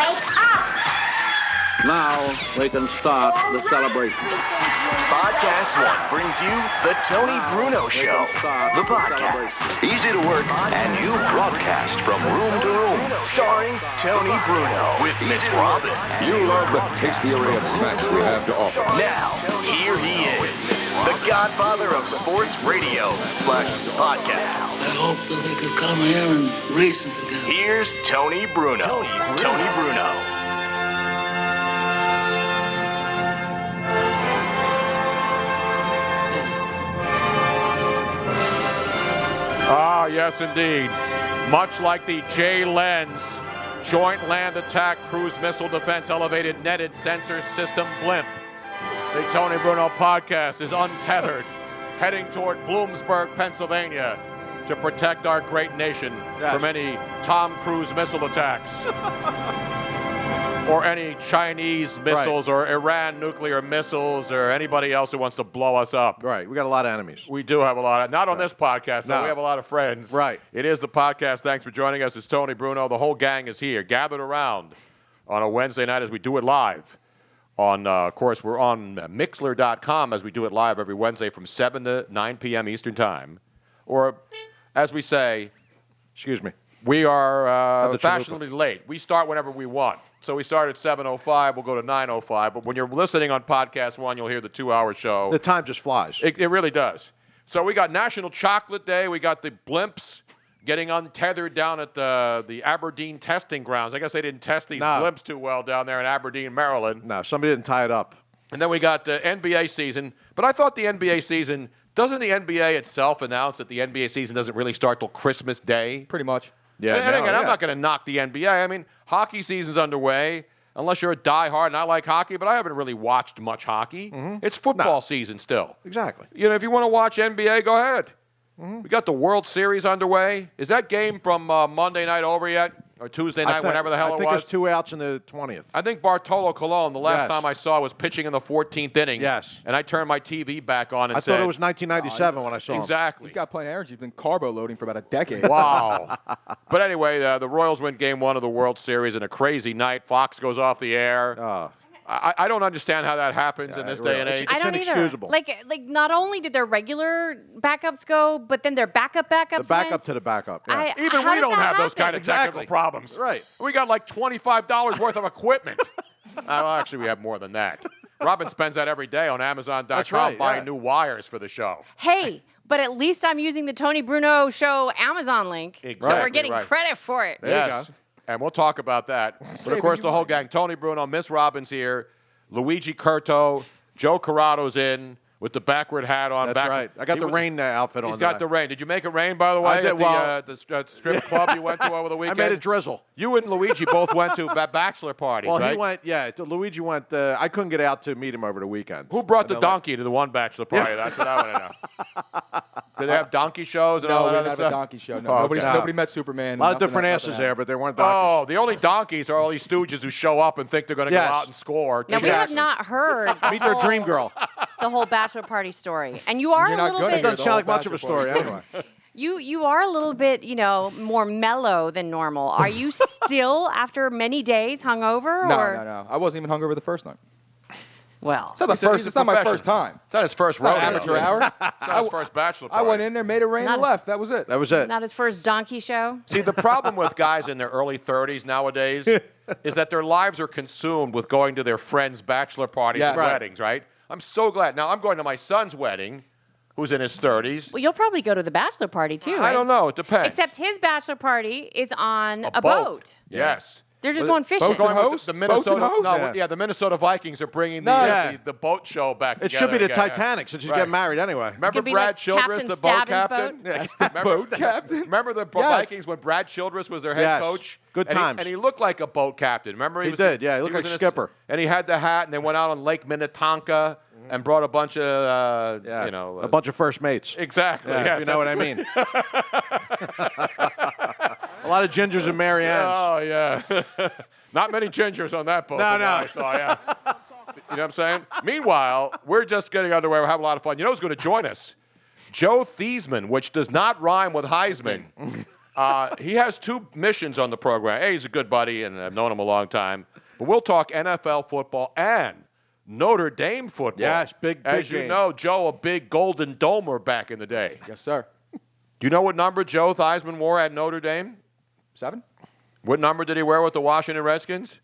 Wake up! Now we can start the celebration. Podcast One brings you the Tony Bruno Show, the podcast. Easy to work, and you broadcast from room to room. Starring Tony Bruno with Miss Robin. You love the tasty array of snacks we have to offer. Now, here he is, the godfather of sports radio / podcast. I hope that they could come here and reason together. Here's Tony Bruno. Tony Bruno. Ah, yes, indeed. Much like the J-Lens Joint Land Attack Cruise Missile Defense Elevated Netted Sensor System blimp, the Tony Bruno podcast is untethered, heading toward Bloomsburg, Pennsylvania, to protect our great nation from any Tom Cruise missile attacks. Or any Chinese missiles or Iran nuclear missiles or anybody else who wants to blow us up. Right. We got a lot of enemies. We do have a lot of, not on this podcast, though. No. We have a lot of friends. Right. It is the podcast. Thanks for joining us. It's Tony Bruno. The whole gang is here, gathered around on a Wednesday night as we do it live. Of course, we're on Mixler.com as we do it live every Wednesday from 7 to 9 p.m. Eastern Time. Or, as we say, excuse me, we are fashionably late. We start whenever we want. So we start at 7:05. We'll go to 9:05. But when you're listening on Podcast One, you'll hear the 2-hour show. The time just flies. It really does. So we got National Chocolate Day. We got the blimps getting untethered down at the Aberdeen testing grounds. I guess they didn't test these blimps too well down there in Aberdeen, Maryland. No, somebody didn't tie it up. And then we got the NBA season. But I thought the NBA season, doesn't the NBA itself announce that the NBA season doesn't really start till Christmas Day? Pretty much. Yeah, and again, I'm not going to knock the NBA. I mean, hockey season's underway, unless you're a diehard, and I like hockey, but I haven't really watched much hockey. Mm-hmm. It's football season still. Exactly. You know, if you want to watch NBA, go ahead. Mm-hmm. We got the World Series underway. Is that game from Monday night over yet? Or Tuesday night, whenever the hell it was? I think it's 2 outs in the 20th. I think Bartolo Colon, the last time I saw, was pitching in the 14th inning. Yes. And I turned my TV back on and said... I thought it was 1997 when I saw him. Exactly. He's got plenty of energy. He's been carbo loading for about a decade. Wow. But anyway, the Royals win Game 1 of the World Series in a crazy night. Fox goes off the air. I don't understand how that happens in this day and age. I don't inexcusable. Either. Like not only did their regular backups go, but then their backups The backup went. to the backup. Yeah. Even we don't have those kind of technical problems. Right. We got like $25 worth of equipment. Well, actually, we have more than that. Robin spends that every day on Amazon.com buying new wires for the show. Hey, but at least I'm using the Tony Bruno Show Amazon link. Exactly So we're getting credit for it. There you go. And we'll talk about that. But, of course, the whole gang, Tony Bruno, Miss Robbins here, Luigi Curto, Joe Corrado's in with the backward hat on. That's right. I got the rain outfit on. He's got the rain. Did you make it rain, by the way, I did, at the strip club you went to over the weekend? I made it drizzle. You and Luigi both went to bachelor parties, well, right? He went, Luigi went, I couldn't get out to meet him over the weekend. Who brought the donkey to the one bachelor party? That's what I want to know. Did they have donkey shows and all that we other didn't stuff? have a donkey show. No, nobody met Superman. A lot of different asses there, but there weren't donkeys. Oh, the only donkeys are all these stooges who show up and think they're going to go out and score. Now, we have not heard Meet their dream girl. the whole bachelor party story. And you are You're a not little gonna bit... It doesn't sound like much of a story anyway. You are a little bit, more mellow than normal. Are you still, after many days, hungover? No. I wasn't even hungover the first night. Well, It's not my first time. It's not his first It's not rodeo. amateur hour. It's not his first bachelor party. I went in there, made it rain, and left. That was it. That was it. not his first donkey show? See, the problem with guys in their early 30s nowadays is that their lives are consumed with going to their friends' bachelor parties and weddings, right? I'm so glad. Now, I'm going to my son's wedding, who's in his 30s. Well, you'll probably go to the bachelor party, too, right? I don't know. It depends. Except his bachelor party is on a boat. Yes. They're just going fishing. We're going with host? the Minnesota. Boats and host? No, the Minnesota Vikings are bringing the boat show back It together. should be the again. Titanic since he's getting married anyway. Remember be Brad like Childress, Captain the boat Stabbins' captain? boat? That's the boat captain. Remember the Yes. Vikings when Brad Childress was their head Yes. coach? Good and times. And he looked like a boat captain. Remember? He was did, yeah. He looked like was in skipper. And he had the hat, and they went out on Lake Minnetonka and brought a bunch of, a bunch of first mates. Exactly. Yeah, Yes, if you know what I mean. A lot of gingers and Mary Ann's. Oh, yeah. Not many gingers on that boat. No, from what I saw, yeah. You know what I'm saying? Meanwhile, we're just getting underway. We're having a lot of fun. You know who's going to join us? Joe Theismann, which does not rhyme with Heisman. He has 2 missions on the program. A, he's a good buddy, and I've known him a long time. But we'll talk NFL football and Notre Dame football. Yes, big As you game. know, Joe, a big Golden Domer back in the day. Yes, sir. Do you know what number Joe Theismann wore at Notre Dame? 7? What number did he wear with the Washington Redskins?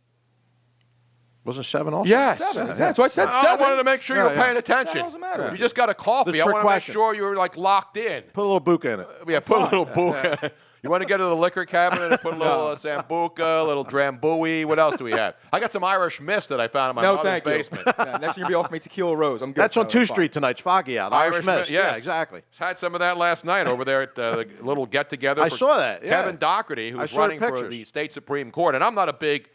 Wasn't 7 also? Yes. 7. Exactly. So I said I 7. wanted to make sure you were Yeah, paying attention. What doesn't matter? You just got a coffee. The I trick want to make question. sure you were like locked in. Put a little buka in it. Yeah, put a little buka. You want to get to the liquor cabinet and put a little Sambuca, a little Drambuie. What else do we have? I got some Irish mist that I found in my No, mother's thank basement. you. Yeah, next you're going to be offering me Tequila Rose. I'm good. That's on No, 2 it's fine. Street tonight. It's foggy out. Irish Mist. yes. Yeah, exactly. Had some of that last night over there at the little get-together. I for saw that, yeah. Kevin Doherty, who I was saw the running for pictures. the state Supreme Court. And I'm not a big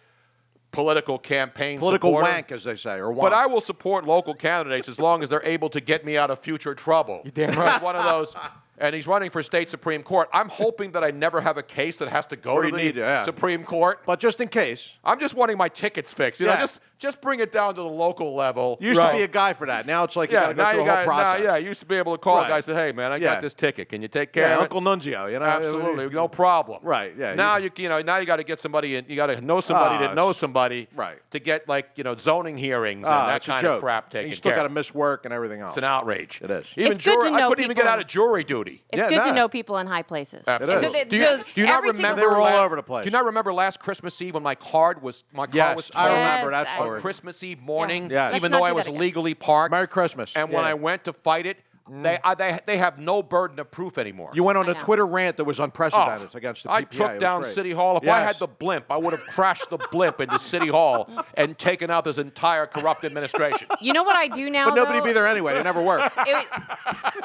political campaign Political supporter. wank, as they say, or wank. But I will support local candidates as long as they're able to get me out of future trouble. You're damn right. He's one of those, and he's running for state Supreme Court. I'm hoping that I never have a case that has to go Or to you the need to, yeah. Supreme Court. But just in case. I'm just wanting my tickets fixed. You know, Yeah. just bring it down to the local level. You used to be a guy for that. Now it's like you got to go now through you the whole got process. now, you used to be able to call a Right. guy and say, "Hey, man, I Yeah. got this ticket. Can you take care Yeah, of it?" Uncle Nunzio, you know. Absolutely, no problem. Right, yeah. Now you got to get somebody, and you got to know somebody that knows somebody, right. to get zoning hearings and that It's a kind joke. of crap taken You still care got to of. miss work and everything else. It's an outrage. It is. Even It's good to jury, I know couldn't even get people- out of jury duty. It's Yeah, good to no. know people in high places. Absolutely. So Do you not every single remember? They were all la- over the place. Do you not remember last Christmas Eve when my car was Yes, I towed remember Yes, that I- on story. Christmas Eve morning, Yeah. Let's even not though I do was that again. legally parked. Merry Christmas. And when Yeah. I went to fight it, they have no burden of proof anymore. You went on I a know. Twitter rant that was unprecedented against the PPA. I It took was down great. City Hall. If I Yes. had the blimp, I would have crashed the blimp into City Hall and taken out this entire corrupt administration. You know what I do now? But nobody though? be there anyway. It never worked.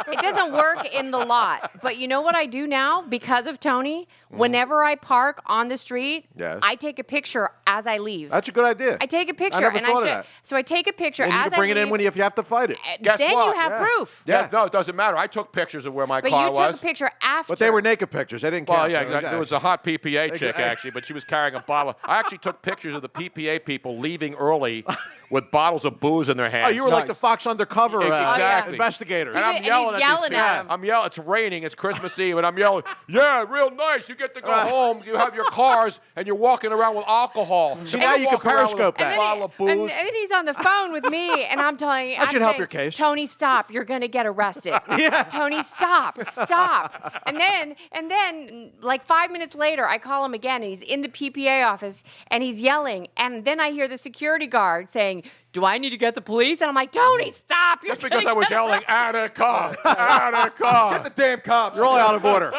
It doesn't work in the lot. But you know what I do now? Because of Tony, whenever I park on the street, Yes. I take a picture as I leave. That's a good idea. I take a picture never and thought I of show. that. So I take a picture And you as can bring I it leave. in if you have to fight it. Guess then what? you have Yeah. proof. Yeah, no, it doesn't matter. I took pictures of where my But car you was. took a picture after. But they were naked pictures. They didn't count. Well, yeah, exactly. There was a hot PPA chick, Exactly. actually, but she was carrying a bottle. I actually took pictures of the PPA people leaving early with bottles of booze in their hands. Oh, you were like the Nice. Fox Undercover Exactly. investigators. And I'm And he's yelling at yelling these at people. him. I'm yelling. It's raining. It's Christmas Eve, and I'm yelling. Yeah, real nice. You get to go home. You have your cars, and you're walking around with alcohol. See, now you can periscope a that. bottle of booze. And then he's on the phone with me, and I'm telling you, That should help your case. Tony, stop! You're gonna get arrested. Tony, stop! And then, like 5 minutes later, I call him again, and he's in the PPA office, and he's yelling, and then I hear the security guard saying, "Do I need to get the police?" And I'm like, Tony, stop! You're Just because gonna I was get yelling, arrested." Attica, Attica. Get the damn cops. You're all out of order.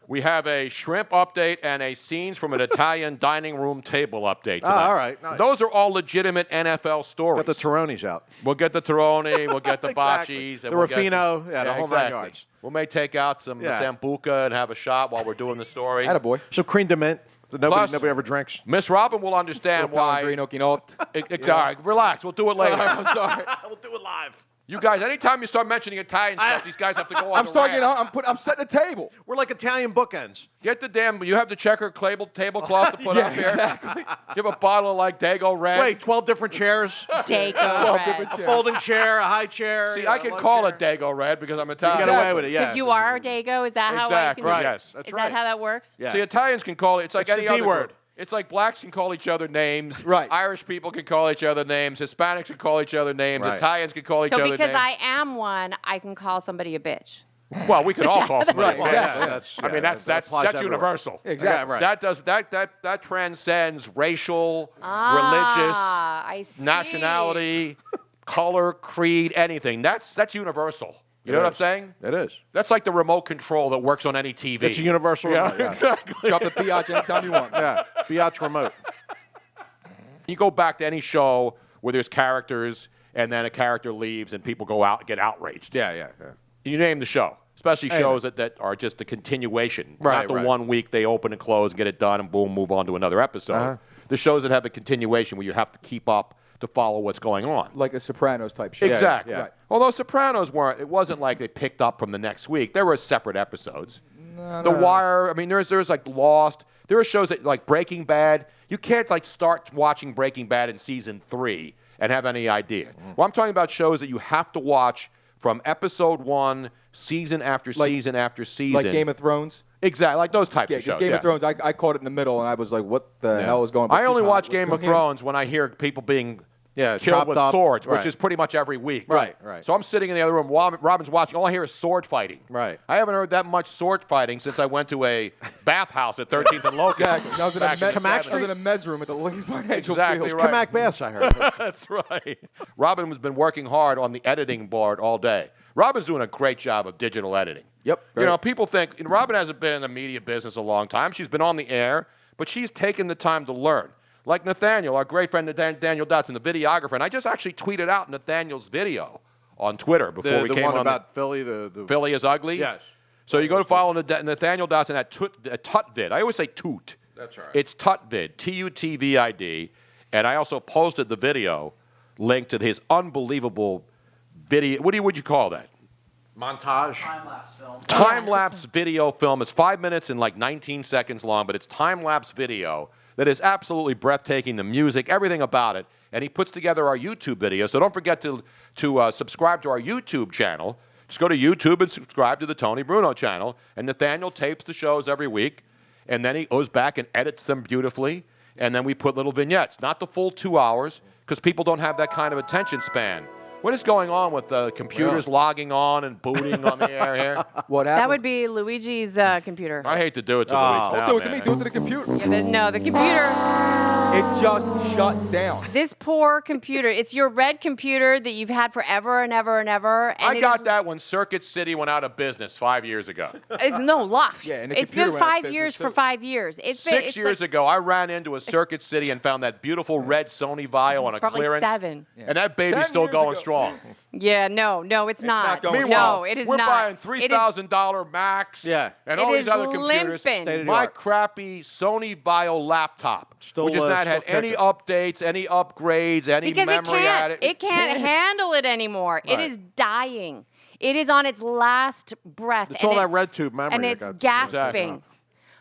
We have a shrimp update and a scenes from an Italian dining room table update tonight. all right. Nice. Those are all legitimate NFL stories. Got the Taronis out. We'll get the Taroni, we'll get the Exactly. Bocci's. The And we'll get Ruffino, yeah, the whole nine exactly. yards. We may take out some Yeah. Sambuca and have a shot while we're doing the story. Attaboy. So cream de mint that Plus- nobody ever drinks. Miss Robin will understand why. Pellegrino Quinoa. All right, relax. We'll do it later. I'm sorry. We'll do it live. You guys, anytime you start mentioning Italian stuff, these guys have to go on I'm the starting. rant. I'm setting the table. We're like Italian bookends. Get the damn. You have the checker tablecloth to put up here. exactly. Give a bottle of like Dago Red. Wait, 12 different chairs? Dago Red. different A chairs. folding chair, a high chair. See, you know, I can low call chair. it Dago Red because I'm You Italian. got away with it, yeah. Because you are Dago, is that how I Exactly, can? right. Yes. That's Is right. that how that works? Yeah. See, Italians can call it. It's like It's any the other D word. group. It's like blacks can call each other names. Right. Irish people can call each other names. Hispanics can call each other names. Right. Italians can call each So other because names. I am one, I can call somebody a bitch. Well, we can all call somebody. Right, a bitch. exactly. I mean, that's that applies everywhere. universal. Exactly. Yeah, right. That does that transcends racial, I see. religious, nationality, color, creed, anything. That's universal. You know what I'm saying? It is. That's like the remote control that works on any TV. It's a universal Yeah, remote, yeah. exactly. Drop the biatch anytime you want. Yeah, biatch remote. You go back to any show where there's characters and then a character leaves and people go out and get outraged. Yeah. You name the show, especially Hey, shows that are just a continuation. Right, Not the right. 1 week they open and close and get it done and boom, move on to another episode. Uh-huh. The shows that have a continuation where you have to keep up to follow what's going on. Like a Sopranos type show. Exactly. yeah. Right. Although Sopranos weren't, it wasn't like they picked up from the next week. There were separate episodes. The Wire, I mean, there's like Lost. There are shows that like Breaking Bad. You can't like start watching Breaking Bad in season 3 and have any idea. Well, I'm talking about shows that you have to watch from episode 1, season after season after season. Like Game of Thrones? Exactly, like those types Yeah, of shows. Game of Thrones, I caught it in the middle, and I was like, what the hell is going on? I only watch Game of Thrones when I hear people being killed with swords, which is pretty much every week. Right. So I'm sitting in the other room. Robin's watching. All I hear is sword fighting. Right. I haven't heard that much sword fighting since I went to a bathhouse at 13th and Locust. Exactly. I was in back a men's room at the Lincoln Financial Exactly Field. right. Kamak Bass, I heard. That's right. Robin has been working hard on the editing board all day. Robin's doing a great job of digital editing. Yep. You know, people think Robin hasn't been in the media business a long time. She's been on the air, but she's taken the time to learn. Like Nathaniel, our great friend Nathaniel Dotson, the videographer, and I just actually tweeted out Nathaniel's video on Twitter before we the came one on. about Philly, the Philly is ugly? Yes. So you go to follow Nathaniel Dotson at Tutvid. I always say Toot. That's right. It's Tutvid, Tutvid, and I also posted the video link to his unbelievable video. What would you call that? montage. Time-lapse video film. It's 5 minutes and like 19 seconds long, but it's time-lapse video that is absolutely breathtaking. The music, everything about it. And he puts together our YouTube video. So don't forget to subscribe to our YouTube channel. Just go to YouTube and subscribe to the Tony Bruno channel. And Nathaniel tapes the shows every week. And then he goes back and edits them beautifully. And then we put little vignettes. Not the full 2 hours, because people don't have that kind of attention span. What is going on with computers logging on and booting on the air here? What happened? That would be Luigi's computer. I hate to do it to Luigi now, Don't do it to man. me. Do it to the computer. Yeah, no, the computer. It just shut down. This poor computer. It's your red computer that you've had forever and ever and ever. And I got that when Circuit City went out of business 5 years ago. It's no loft. Yeah, and the it's computer been went out of 5 business, years too. for 5 years. It's been, 6 it's years like, ago, I ran into a Circuit City and found that beautiful red Sony Vaio on a probably clearance. 7. And that baby's 10 still years going ago. strong. Yeah, no, it's not. not going Meanwhile, no, it is we're not. buying It is- $3,000 Macs Yeah. and It all is these other computers. limping. State of the My art. crappy Sony Vaio laptop, Still, which has not still had any kicking. updates, any upgrades, any because memory added. it can't handle it anymore. Right. It is dying. It is on its last breath. It's and all it- that red tube memory. and that it's got- gasping. Exactly.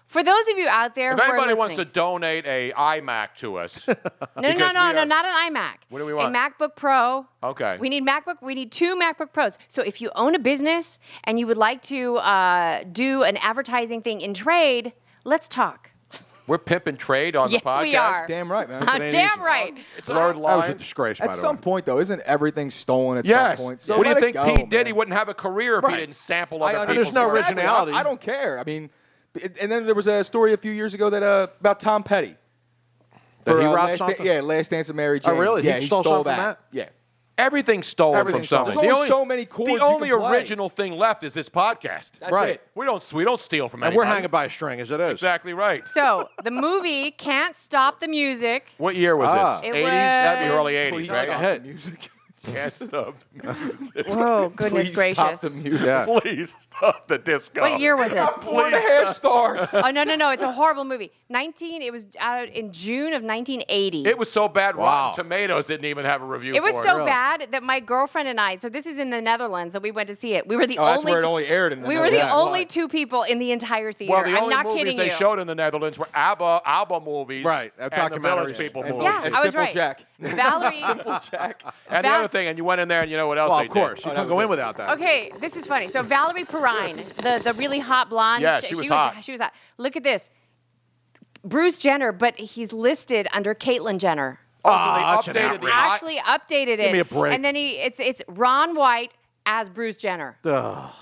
For those of you out there If who are anybody listening, wants to donate a iMac to us, no, because we are- not an iMac. What do we want? A MacBook Pro. Okay. We need 2 MacBook Pros. So if you own a business and you would like to do an advertising thing in trade, let's talk. we're pimping trade on Yes, the podcast. we are. Damn right, man. Damn right. It's blurred That was a lines. disgrace, by At the some way. point, though, isn't everything stolen at Yes. some point? So What do you let it think go, Pete did? He man. wouldn't have a career if he Right. didn't sample I other understand. people's no music. Exactly. originality. I don't care. I mean, and then there was a story a few years ago that about Tom Petty. That he robbed Last something? Last Dance of Mary Jane. Oh, really? Yeah, He stole something from that. that? Yeah. Everything's stolen Everything's from stolen. something. There's only so many chords The you only can play. original thing left is this podcast. That's Right. it. We don't steal from And anybody. we're hanging by a string as it is. Exactly right. So the movie Can't Stop the Music. What year was Ah. this? It 80s? was- That'd be early 80s, Please right? stop ahead. the music. Can't stop the music. Whoa, goodness Please gracious. stop the music. Yeah. Please stop the disco. What year was it? 4.5 stars. Oh no! It's a horrible movie. It was out in June of 1980. It was so bad, Wow. Rotten Tomatoes didn't even have a review It was for so it. bad that my girlfriend and I. So this is in the Netherlands that we went to see it. We were the Oh, that's only. where it only aired in the we were the Netherlands. only Why? 2 people in the entire theater. Well, the I'm only not movies kidding they you. showed in the Netherlands were ABBA movies, Right, and the documentaries. Village People And- movies. Yeah, And I was Simple right. Jack. Valerie. Simple Jack. And the Val- other thing, and you went in there, and you know what else Well, they of course. did? You Oh, couldn't that go was in it. without that. Okay, this is funny. So Valerie Perrine, the really hot blonde. Yeah, she was hot. She was hot. Look at this. Bruce Jenner, but he's listed under Caitlyn Jenner. Oh, that's so an they updated the outrage. Actually updated it. Give me a break. And then it's Ron White as Bruce Jenner.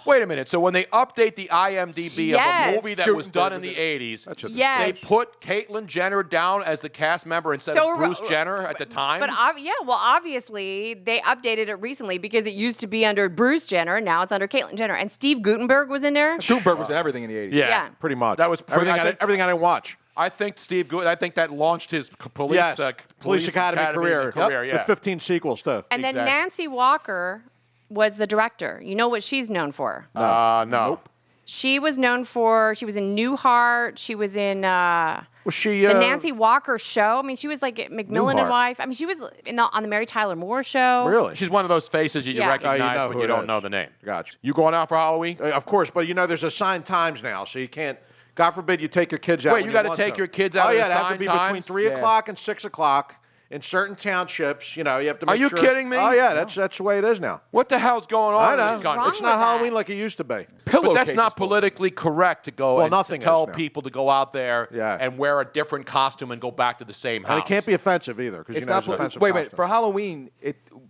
Wait a minute. So when they update the IMDb of a Yes. movie that was done in the Gutenberg 80s, That's a Yes. they put Caitlyn Jenner down as the cast member instead So of Bruce Jenner at the time? But obviously they updated it recently because it used to be under Bruce Jenner. Now it's under Caitlyn Jenner. And Steve Gutenberg was in there. Gutenberg was in everything in the 80s. Yeah, Yeah. pretty much. That was everything. I think- Everything I didn't watch. I think I think that launched his police, Yes. Police Academy career. Yeah. With 15 sequels too. And then Exactly. Nancy Walker was the director. You know what she's known for? No. She was known for, she was in Newhart. She was in Was she the Nancy Walker Show. I mean, she was like Macmillan and Newhart. Wife. I mean, she was on the Mary Tyler Moore Show. Really? She's one of those faces that you Yeah. recognize, Oh, you know but who you it don't is. know the name. Gotcha. You going out for Halloween? Of course, but you know there's assigned times now, so you can't. God forbid you take your kids out. Wait, when you gotta want take to. your kids out Oh at yeah, they have to assigned be between times? 3 o'clock and 6 o'clock. in certain townships, you have to Are make you sure. kidding me? Oh, yeah, that's the way it is now. What the hell's going on I in know. this country? It's not Halloween like it used to be. But that's not politically correct to go and nothing to tell is now. people to go out there Yeah. and wear a different costume and go back to the same house. And it can't be offensive either, because It's not it's an offensive wait a minute. costume. For Halloween,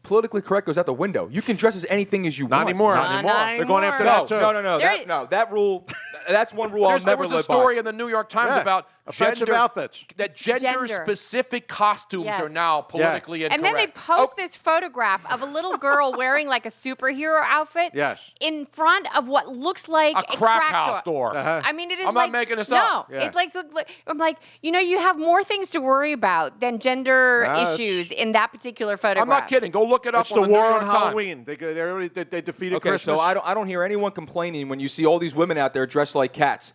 politically correct goes out the window. You can dress as anything as you Not want. anymore. Not They're going after anymore. that, too. No. That rule. That's one rule I'll There never was a live story by. in the New York Times Yeah. about Offensive outfits. That gender-specific costumes Yes. are now politically incorrect. And then they post this photograph of a little girl wearing like a superhero outfit Yes. in front of what looks like A crack house door. store. Uh-huh. I mean, it is I'm like, not making this no, up. Yeah. it's like, I'm like, you have more things to worry about than gender That's- issues in that particular photograph. I'm not kidding. Go look it up It's on the the war New on York Times. Halloween. They defeated Okay, Christmas. so I don't hear anyone complaining when you see all these women out there dressed like cats,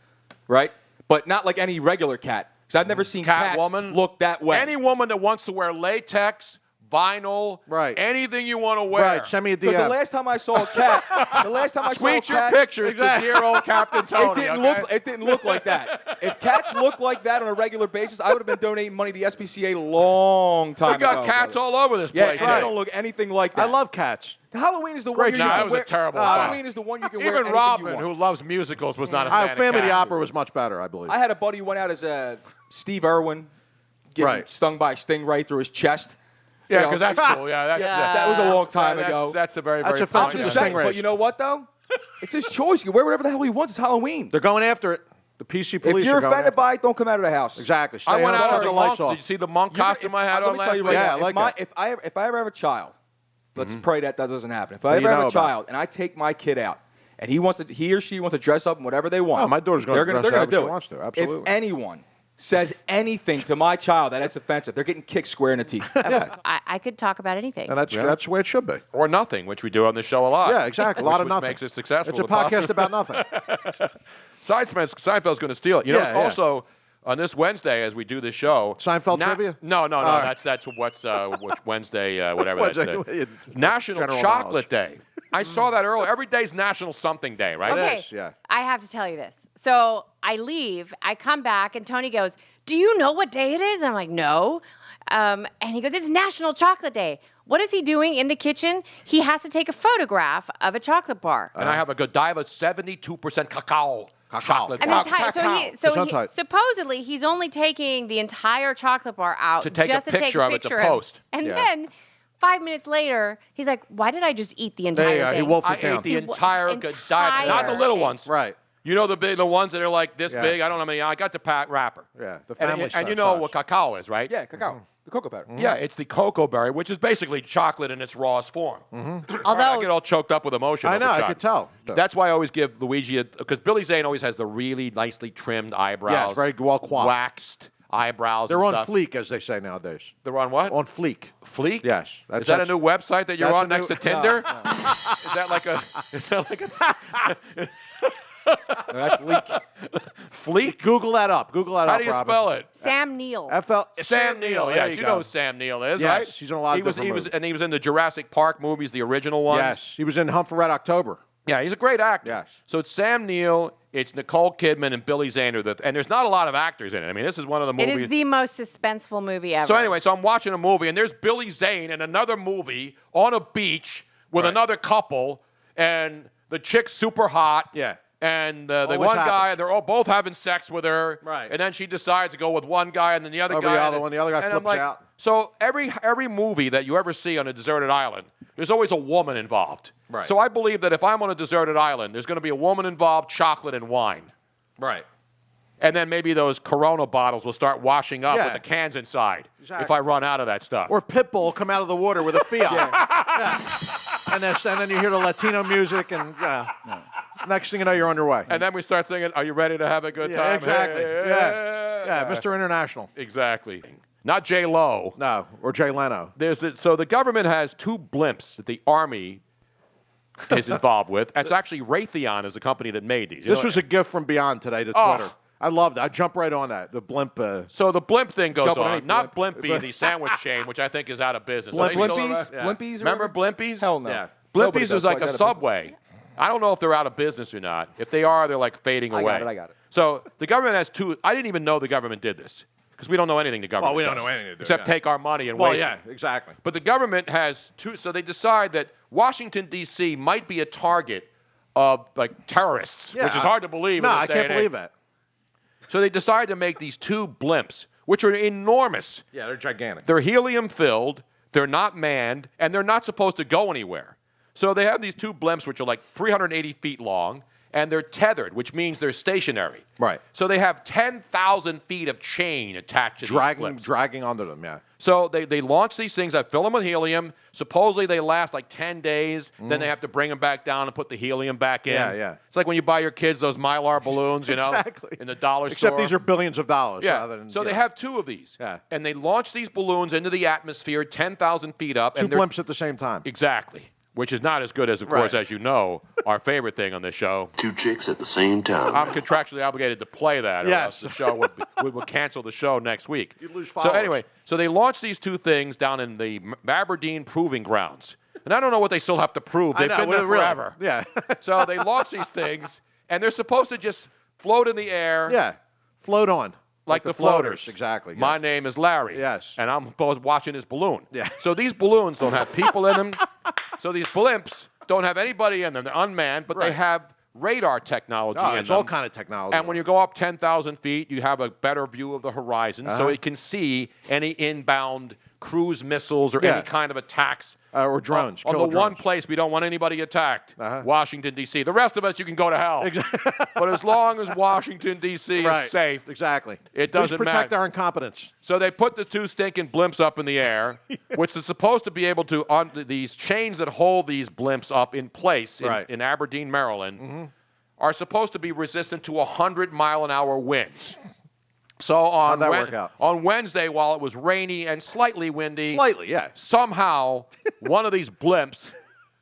right? But not like any regular cat. Because I've never seen cats Catwoman look that way. Any woman that wants to wear latex, vinyl, Right. anything you want to wear. Right, send me a Because DM. the last time I saw a cat, Tweet your cat, pictures to dear old Captain Tony. It didn't look like that. If cats looked like that on a regular basis, I would have been donating money to the SPCA a long time We got ago. cats all over this Yeah, place. and they don't look anything like that. I love cats. Halloween is the Great one job. you Nah, can that was wear. a terrible Halloween song. is the one you can wear Even anything Robin, you want. who loves musicals, was not a fan of Family of the cats. Opera was much better, I believe. I had a buddy who went out as Steve Irwin, getting Right. stung by a stingray through his chest. Yeah, You know, because that's cool. Yeah, that's that was a long time ago. That's a very, That's very offensive funny. to Just saying, stingrays. but you know what, though? It's his choice. He can wear whatever the hell he wants. It's Halloween. They're going after it. The PC police If you're are going offended after by it, don't come out of the house. Exactly. Stay I went out out until as a the lights monk. off. Did you see the monk costume I had let on me last tell you week? right Yeah, now, I like that. if I ever have a child, let's pray that doesn't happen. If I Well, ever you have know a about child and I take my kid out and he or she wants to dress up in whatever they want, Oh, my daughter's gonna they're dress they're however do she it. wants to, absolutely. If anyone says anything to my child that's offensive, they're getting kicked square in the teeth. Yeah, I could talk about anything. and that's the way it should be. Or nothing, which we do on the show a lot. Yeah, exactly. A lot of which nothing. makes it successful. It's a The podcast about nothing. Seinfeld's going to steal it. You know, Yeah, it's yeah. also on this Wednesday as we do this show. Seinfeld trivia? No. All right. That's which Wednesday, whatever What's that it? National General Chocolate Day. I saw that earlier. Every day's National Something Day, right? Okay, is, yeah. I have to tell you this. So I leave, I come back, and Tony goes, "Do you know what day it is?" And I'm like, "No." And he goes, "It's National Chocolate Day." What is he doing in the kitchen? He has to take a photograph of a chocolate bar. And I have a Godiva 72% cacao chocolate An bar. entire, Gesundheit. supposedly he's only taking the entire chocolate bar out To take a just to take picture a of it to picture post. And Yeah. then 5 minutes later, he's like, "Why did I just eat the entire There you go. thing?" He wolfed I it down. ate the He entire Godiva, not the little thing. ones. Right. You know the ones that are like this Yeah. big. I don't know how many. I got the wrapper. Yeah, the And, family and you size. know what cacao is, right? Yeah, cacao, the cocoa powder. Yeah, it's the cocoa berry, which is basically chocolate in its rawest form. Although I get all choked up with emotion. I over know, I chocolate. could tell. That's why I always give Luigi because Billy Zane always has the really nicely trimmed eyebrows. Yeah, it's very well coiffed. Waxed eyebrows. They're and on stuff. fleek, as they say nowadays. They're on what? On fleek. Fleek? Yes. Is that a new website that you're that's on a next new- to Tinder? Is that like a? Is that like a? No, that's leak. Fleek? Google that up. Google that up, How do you Robin. spell it? Sam Neill. Sam Neill. There Yes, you know go. who Sam Neill is, Yes, right? he's in a lot of different movies. And he was in the Jurassic Park movies, the original ones. Yes, he was in Hunt for Red October. Yeah, he's a great actor. Yes. So it's Sam Neill, it's Nicole Kidman, and Billy Zane. And there's not a lot of actors in it. I mean, this is one of the It movies. is the most suspenseful movie ever. So anyway, so I'm watching a movie, and there's Billy Zane in another movie on a beach with another couple, and the chick's super hot. Yeah. And the Always one guy, happens. they're all both having sex with her. Right. And then she decides to go with one guy, and then the other Over guy. the other one. The other guy and I'm flips like, out. So every movie that you ever see on a deserted island, there's always a woman involved. Right. So I believe that if I'm on a deserted island, there's going to be a woman involved, chocolate, and wine. Right. And then maybe those Corona bottles will start washing up Yeah. with the cans inside Exactly. if I run out of that stuff. Or Pitbull will come out of the water with a Fiat. Yeah. And then you hear the Latino music, and next thing you know, you're on your way. And then we start singing, "Are you ready to have a good Yeah, time?" exactly. Hey, Yeah, Mr. International. Exactly. Not J Lo. No, or Jay Leno. So the government has two blimps that the Army is involved with. It's actually Raytheon is the company that made these. You This know- was a gift from Beyond today to Oh. Twitter. I loved it. I jumped right on that. The blimp. So the blimp thing goes Jump on on. any Not blimp. Blimpie, the sandwich chain, which I think is out of business. Blimp- Are they still Blimpies? around? Blimpies? or Remember whatever? Blimpies? Hell no. Yeah. Nobody Blimpies does. was like Why a is that business? Subway. I don't know if they're out of business or not. If they are, they're like fading away. I got it. So the government has two. I didn't even know the government did this. because we don't know anything the government Well, we don't does, know anything to do, except yeah. take our money and Well, waste yeah, it. exactly. But the government has two, so they decide that Washington, D.C. might be a target of like terrorists, Yeah, which is hard to believe. No, in this I day can't and believe age. that. So they decide to make these two blimps, which are enormous. Yeah, they're gigantic. They're helium-filled, they're not manned, and they're not supposed to go anywhere. So they have these two blimps, which are like 380 feet long, and they're tethered, which means they're stationary. Right. So they have 10,000 feet of chain attached to these blimps. Dragging onto them, yeah. So they launch these things, I fill them with helium. Supposedly they last like 10 days. Then they have to bring them back down and put the helium back in. Yeah, yeah. It's like when you buy your kids those Mylar balloons, you know, Exactly. in the dollar store. Except these are billions of dollars. Yeah. Rather than, So they yeah. have two of these. Yeah. And they launch these balloons into the atmosphere 10,000 feet up. two and they're- blimps at the same time. Exactly. Which is not as good as, of course, Right. as you know, our favorite thing on this show. Two chicks at the same time. I'm contractually obligated to play that, or Yes. else the show would cancel the show next week. You'd lose So followers. anyway, so they launched these two things down in the Aberdeen Proving Grounds. And I don't know what they still have to prove. They've I know, been there really. forever. Yeah. So they launch these things, and they're supposed to just float in the air. Yeah. Float on. Like the floaters. Exactly. My name is Larry. Yes. And I'm watching this balloon. Yeah. So these balloons don't have people in them. So these blimps don't have anybody in them. They're unmanned, but they Right. have radar technology Oh, in it's them. all kind of technology. And when you go up 10,000 feet, you have a better view of the horizon, so it can see any inbound cruise missiles or Yeah. any kind of attacks. or drones. On the killer one drones. place we don't want anybody attacked, Uh-huh. Washington, D.C. The rest of us, you can go to hell. But as long as Washington, D.C. Right. is safe, Exactly. it Please doesn't protect matter. our incompetence. So they put the two stinking blimps up in the air, which is supposed to be able to, on these chains that hold these blimps up in place Right. in Aberdeen, Maryland, are supposed to be resistant to 100-mile-an-hour winds. So on, How'd that work out? on Wednesday, while it was rainy and slightly windy, Slightly, yeah. somehow one of these blimps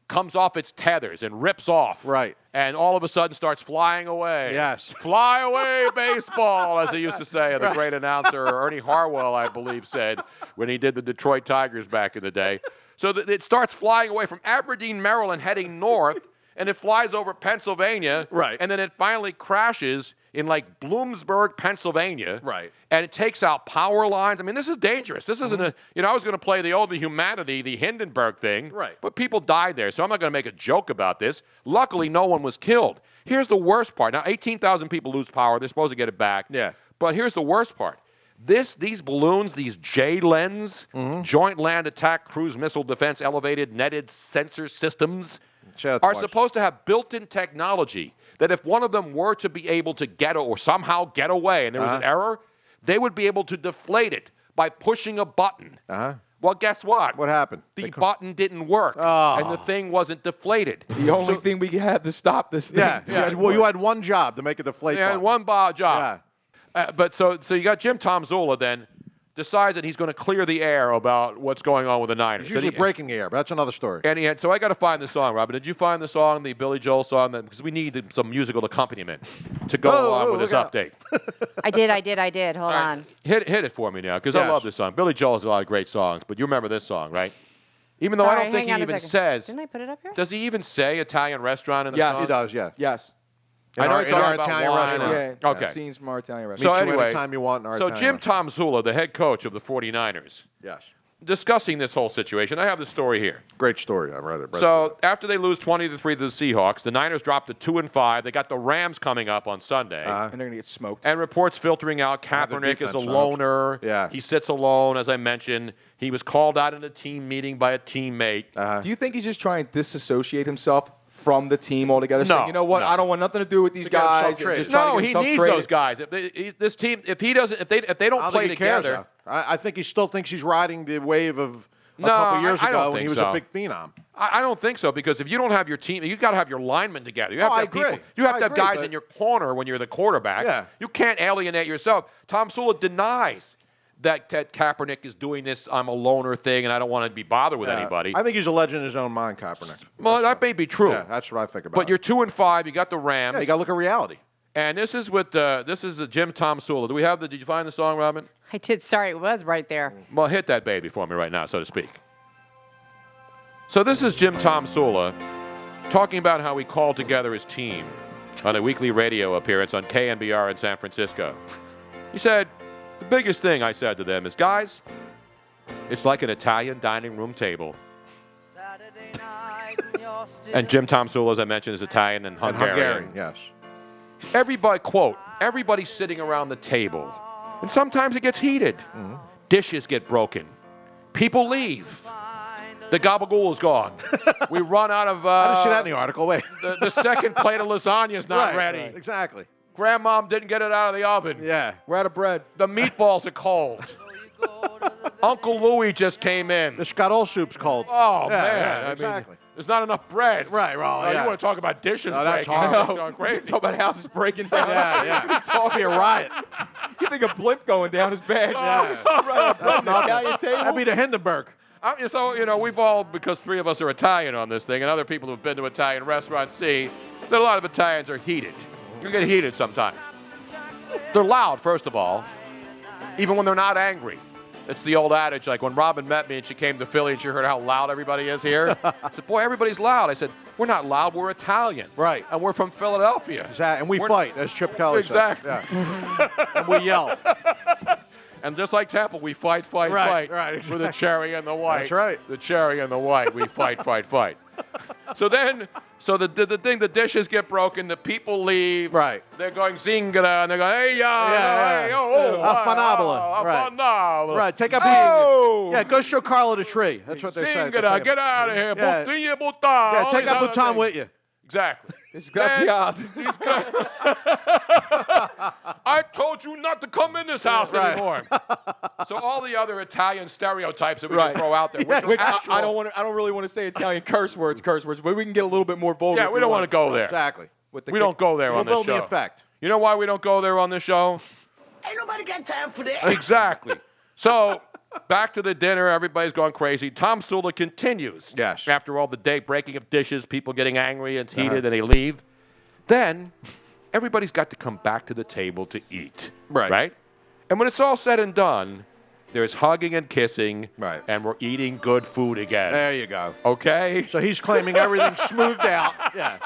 comes off its tethers and rips off. Right. And all of a sudden starts flying away. Yes. Fly away, baseball, as they used to say. The great announcer, Ernie Harwell, I believe, said when he did the Detroit Tigers back in the day. So it starts flying away from Aberdeen, Maryland, heading north, and it flies over Pennsylvania. Right. And then it finally crashes in like Bloomsburg, Pennsylvania. Right. And it takes out power lines. I mean, this is dangerous. This isn't a, I was going to play the old The Humanity, the Hindenburg thing. Right. But people died there, so I'm not going to make a joke about this. Luckily, no one was killed. Here's the worst part. Now, 18,000 people lose power. They're supposed to get it back. Yeah. But here's the worst part. These balloons, these J-LENS, Joint Land Attack Cruise Missile Defense Elevated Netted Sensor Systems, are supposed to have built-in technology that if one of them were to be able to somehow get away and there was an error, they would be able to deflate it by pushing a button. Well, guess what? What happened? The button didn't work, and the thing wasn't deflated. The only thing we had to stop this thing. Yeah. Well, you had one job to make it deflate. Yeah, button. one job. But so you got Jim Tomzula then decides that he's going to clear the air about what's going on with the Niners. It's usually breaking the air, but that's another story. And so I got to find the song, Robin. Did you find the song, the Billy Joel song? Because we need some musical accompaniment to go along with this update. I did. Hold on. Hit it for me now, because I Yes. love this song. Billy Joel has a lot of great songs, but you remember this song, right? Even though I Sorry, don't think hang on he a even second. says. Didn't I put it up here? Does he even say Italian restaurant in the Yes. song? He does, yeah. Yes. I know In he our talks about Italian wine restaurant. and- Okay. Scenes from our Italian So restaurant. Meet you anyway, anytime you want in our so Italian Jim Tomzula, the head coach of the 49ers, Yes. discussing this whole situation. I have the story here. Great story. I read it. So after they lose 20-3 to the Seahawks, the Niners dropped to 2-5. They got the Rams coming up on Sunday. And they're going to get smoked. And reports filtering out their Kaepernick is defense a sucks. loner. Yeah. He sits alone, as I mentioned. He was called out in a team meeting by a teammate. Do you think he's just trying to disassociate himself from the team altogether? No, Saying, you know what? no. I don't want nothing to do with these To get himself guys. traded. Just trying No, to get he himself needs traded. those guys. This team, if they don't I don't play think he cares, together. though. I think he still thinks he's riding the wave of a No, couple years I don't ago when think he was so. a big phenom. I don't think so, because if you don't have your team, you got to have your linemen together. You have Oh, to I have people. agree. You have I to have agree, guys but- in your corner when you're the quarterback. Yeah. You can't alienate yourself. Tom Sula denies that Kaepernick is doing this I'm a loner thing and I don't want to be bothered with anybody. I think he's a legend in his own mind, Kaepernick. Well, that may be true. Yeah, that's what I think about. But you're 2-5. You got the Rams. yeah, you got to look at reality. And this is with this is the Jim Tom Sula. Do we have Did you find the song, Robin? I did. Sorry, it was right there. Well, hit that baby for me right now, so to speak. So this is Jim Tom Sula talking about how he called together his team on a weekly radio appearance on KNBR in San Francisco. He said, the biggest thing I said to them is, guys, it's like an Italian dining room table. And Jim Tomsula, as I mentioned, is Italian and Hungarian. Yes. Everybody's sitting around the table. And sometimes it gets heated. Mm-hmm. Dishes get broken. People leave. The gabagool is gone. We run out of... I didn't see that in the article. Wait. The second plate of lasagna is not ready. Right, exactly. Grandmom didn't get it out of the oven. Yeah. We're out of bread. The meatballs are cold. Uncle Louie just came in. The scuttle soup's cold. Oh, yeah, man. Yeah, exactly. There's not enough bread. Right, well, You want to talk about dishes that's breaking. horrible. Going crazy. Talk about houses breaking down. Yeah. It's going to be a riot. You think a blimp going down is bad? Yeah. Right, an Italian table? That'd be the Hindenburg. So, we've all, because three of us are Italian on this thing, and other people who've been to Italian restaurants see that a lot of Italians are heated. You get heated sometimes. They're loud, first of all, even when they're not angry. It's the old adage, like when Robin met me and she came to Philly and she heard how loud everybody is here. I said, boy, everybody's loud. I said, we're not loud, we're Italian. Right. And we're from Philadelphia. Exactly. And we fight, as Chip Kelly said. Exactly. Yeah. And we yell. And just like Temple, we fight. Right, Exactly. With the cherry and the white. That's right. The cherry and the white. We fight. So the dishes get broken, the people leave. Right. They're going zingara, and they're going, hey, Yeah. Affanabula. Affanabula. Right. Take up go show Carlo the tree. That's what they say. Zingara, get out of here. Yeah. Buttinya butta. Yeah, take up Bhutan with you. Exactly. I told you not to come in this house anymore. So all the other Italian stereotypes that we can throw out there, which I don't really want to say Italian curse words, but we can get a little bit more vulgar. Yeah, we don't want to go there. Exactly. We don't go there on this show. We'll build the effect. You know why we don't go there on this show? Ain't nobody got time for that. Exactly. So back to the dinner. Everybody's going crazy. Tom Sula continues. Yes. After all the day breaking of dishes, people getting angry, it's heated, and they leave. Then everybody's got to come back to the table to eat. Right? And when it's all said and done, there's hugging and kissing, and we're eating good food again. There you go. Okay? So he's claiming everything's smoothed out. Yeah.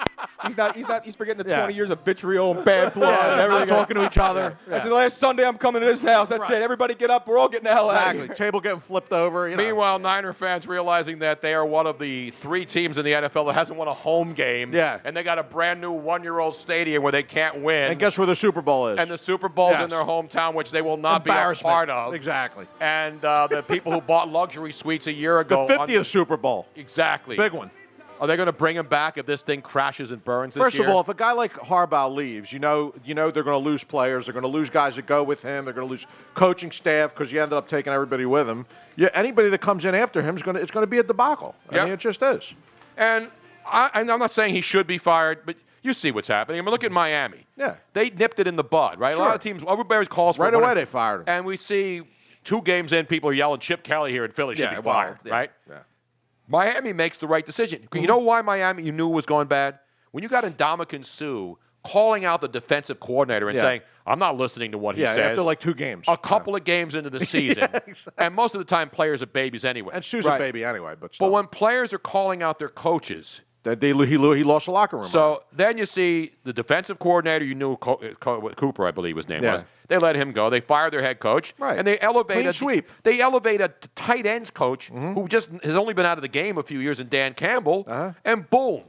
He's forgetting the 20 years of vitriol and bad blood and everything. Not talking to each other. I said, last Sunday I'm coming to this house. That's it. Everybody get up. We're all getting the hell out of here. Table getting flipped over. Meanwhile, Niner fans realizing that they are one of the 3 teams in the NFL that hasn't won a home game. Yeah. And they got a brand new 1-year-old stadium where they can't win. And guess where the Super Bowl is? And the Super Bowl's in their hometown, which they will not be a part of. Exactly. And the people who bought luxury suites a year ago. The 50th Super Bowl. Exactly. Big one. Are they going to bring him back if this thing crashes and burns this First year? of all, if a guy like Harbaugh leaves, you know they're going to lose players. They're going to lose guys that go with him. They're going to lose coaching staff because you ended up taking everybody with him. Yeah, anybody that comes in after him it's going to be a debacle. I mean, it just is. And I'm not saying he should be fired, but you see what's happening. I mean, look at Miami. Yeah. They nipped it in the bud, right? Sure. A lot of teams, everybody calls for right away. They fired him. And we see 2 games in, people are yelling, Chip Kelly here in Philly should be fired, right? Yeah. Miami makes the right decision. You know why Miami you knew was going bad? When you got Ndamukong Suh calling out the defensive coordinator and saying, I'm not listening to what he says. After like 2 games. A couple of games into the season. Exactly. And most of the time, players are babies anyway. And Suh's a baby anyway. But when players are calling out their coaches, he lost the locker room. So then you see the defensive coordinator, you knew Cooper, I believe his name was. They let him go. They fired their head coach. Right. And they elevate They elevate a tight ends coach who just has only been out of the game a few years, in Dan Campbell. And boom,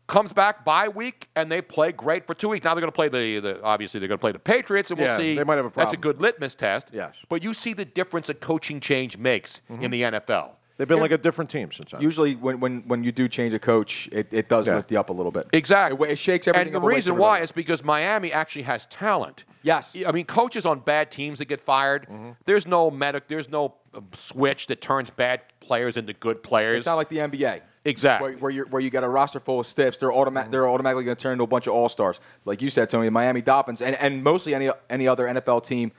comes back bye week, and they play great for 2 weeks. Now they're going to play obviously they're going to play the Patriots, and we'll see. They might have a problem. That's a good litmus test. Yes. But you see the difference a coaching change makes in the NFL. They've been like a different team since then. Usually when you do change a coach, it does lift you up a little bit. Exactly. It shakes everything up. And the reason why is because Miami actually has talent. Yes. I mean, coaches on bad teams that get fired, there's no switch that turns bad players into good players. It's not like the NBA. Exactly. Where you got a roster full of stiffs, they're automatically going to turn into a bunch of all-stars. Like you said, Tony, the Miami Dolphins, and mostly any other NFL team,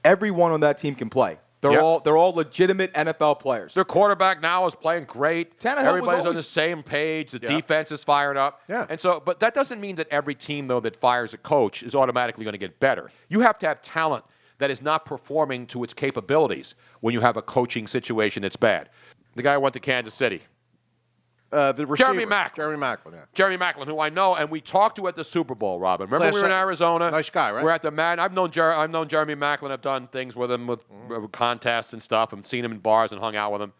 everyone on that team can play. They're all legitimate NFL players. Their quarterback now is playing great. Everybody's on the same page. The defense is fired up. Yeah. And so, but that doesn't mean that every team, though, that fires a coach is automatically going to get better. You have to have talent that is not performing to its capabilities when you have a coaching situation that's bad. The guy went to Kansas City. The receiver. Jeremy Maclin. Jeremy Maclin, yeah. Jeremy Maclin, who I know, and we talked to at the Super Bowl, Robin. Remember we were in Arizona? Nice guy, right? We're at the Madden. I've known Jeremy Maclin. I've done things with him with contests and stuff. I've seen him in bars and hung out with him.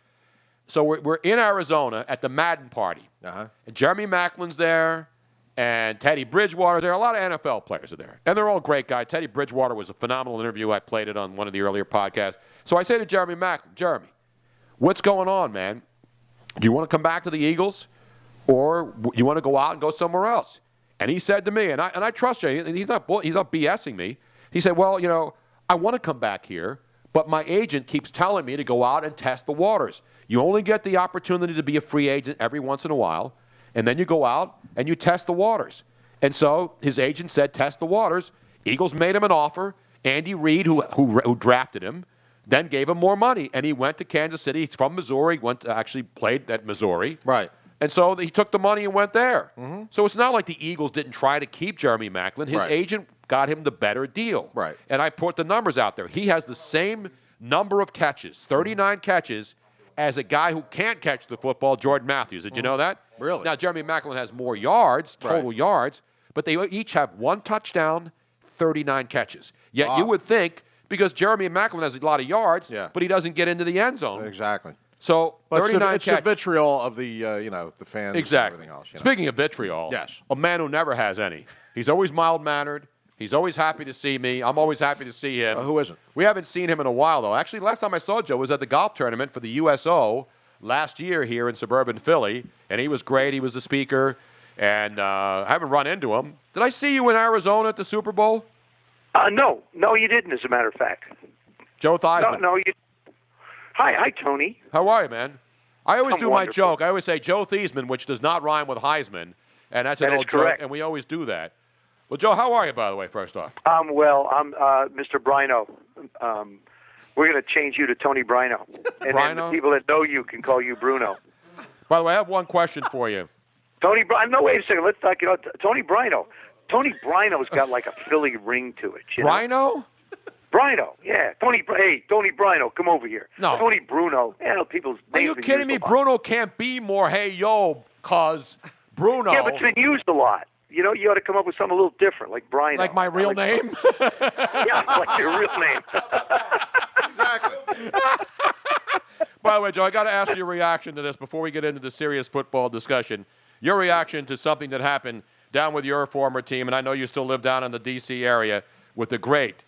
So we're in Arizona at the Madden party. Uh-huh. And Jeremy Macklin's there, and Teddy Bridgewater's there. A lot of NFL players are there. And they're all great guys. Teddy Bridgewater was a phenomenal interview. I played it on one of the earlier podcasts. So I say to Jeremy Maclin, Jeremy, what's going on, man? Do you want to come back to the Eagles? Or you want to go out and go somewhere else? And he said to me, and I trust you, he's not BSing me. He said, well, you know, I want to come back here, but my agent keeps telling me to go out and test the waters. You only get the opportunity to be a free agent every once in a while, and then you go out and you test the waters. And so his agent said, test the waters. Eagles made him an offer. Andy Reid, who drafted him, then gave him more money, and he went to Kansas City. He's from Missouri. Actually played at Missouri. Right. And so he took the money and went there. Mm-hmm. So it's not like the Eagles didn't try to keep Jeremy Maclin. His agent got him the better deal. Right. And I put the numbers out there. He has the same number of catches, 39 catches, as a guy who can't catch the football, Jordan Matthews. Did you know that? Really? Now, Jeremy Maclin has more yards, total yards, but they each have one touchdown, 39 catches. Yet you would think, because Jeremy Maclin has a lot of yards, but he doesn't get into the end zone. Exactly. So, 39 it's catches. the vitriol of the, the fans Exactly. and everything else. Speaking of vitriol, a man who never has any. He's always mild-mannered. He's always happy to see me. I'm always happy to see him. Who isn't? We haven't seen him in a while, though. Actually, last time I saw Joe was at the golf tournament for the USO last year here in suburban Philly, and he was great. He was the speaker, and I haven't run into him. Did I see you in Arizona at the Super Bowl? No, you didn't, as a matter of fact. Joe Theismann. No, you. Hi, Tony. How are you, man? I always do wonderful. my joke. I always say Joe Theismann, which does not rime with Heisman, and that's an That old is correct. joke, and we always do that. Well, Joe, how are you, by the way, first off? Well, I'm Mr. Bruno. We're going to change you to Tony Bruno. And then the people that know you can call you Bruno. By the way, I have one question for you. Tony Bruno. No, wait a second. Let's talk about Tony Bruno. Tony Bruno's got like a Philly ring to it. Bruno? Bruno, yeah. Tony Bruno, come over here. No. Tony Bruno. Yeah, people's Are names you been kidding used me? a lot. Bruno can't be more hey, yo, cause Bruno. Yeah, but it's been used a lot. You know, you ought to come up with something a little different, like Bruno. Like my real name? Yeah, like your real name. Exactly. By the way, Joe, I got to ask your reaction to this before we get into the serious football discussion. Your reaction to something that happened down with your former team, and I know you still live down in the D.C. area, with the great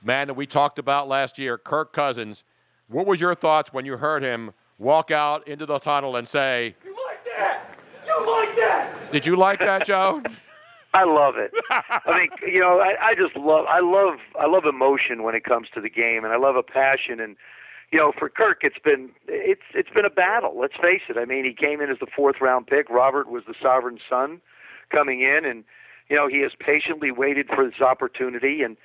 man that we talked about last year, Kirk Cousins. What was your thoughts when you heard him walk out into the tunnel and say, "You like that? You like that?" Did you like that, Joe? I love it. I mean, you know, I love emotion when it comes to the game, and I love a passion. And you know, for Kirk, it's been a battle. Let's face it. I mean, he came in as the 4th round pick. Robert was the sovereign son coming in, and you know, he has patiently waited for this opportunity. And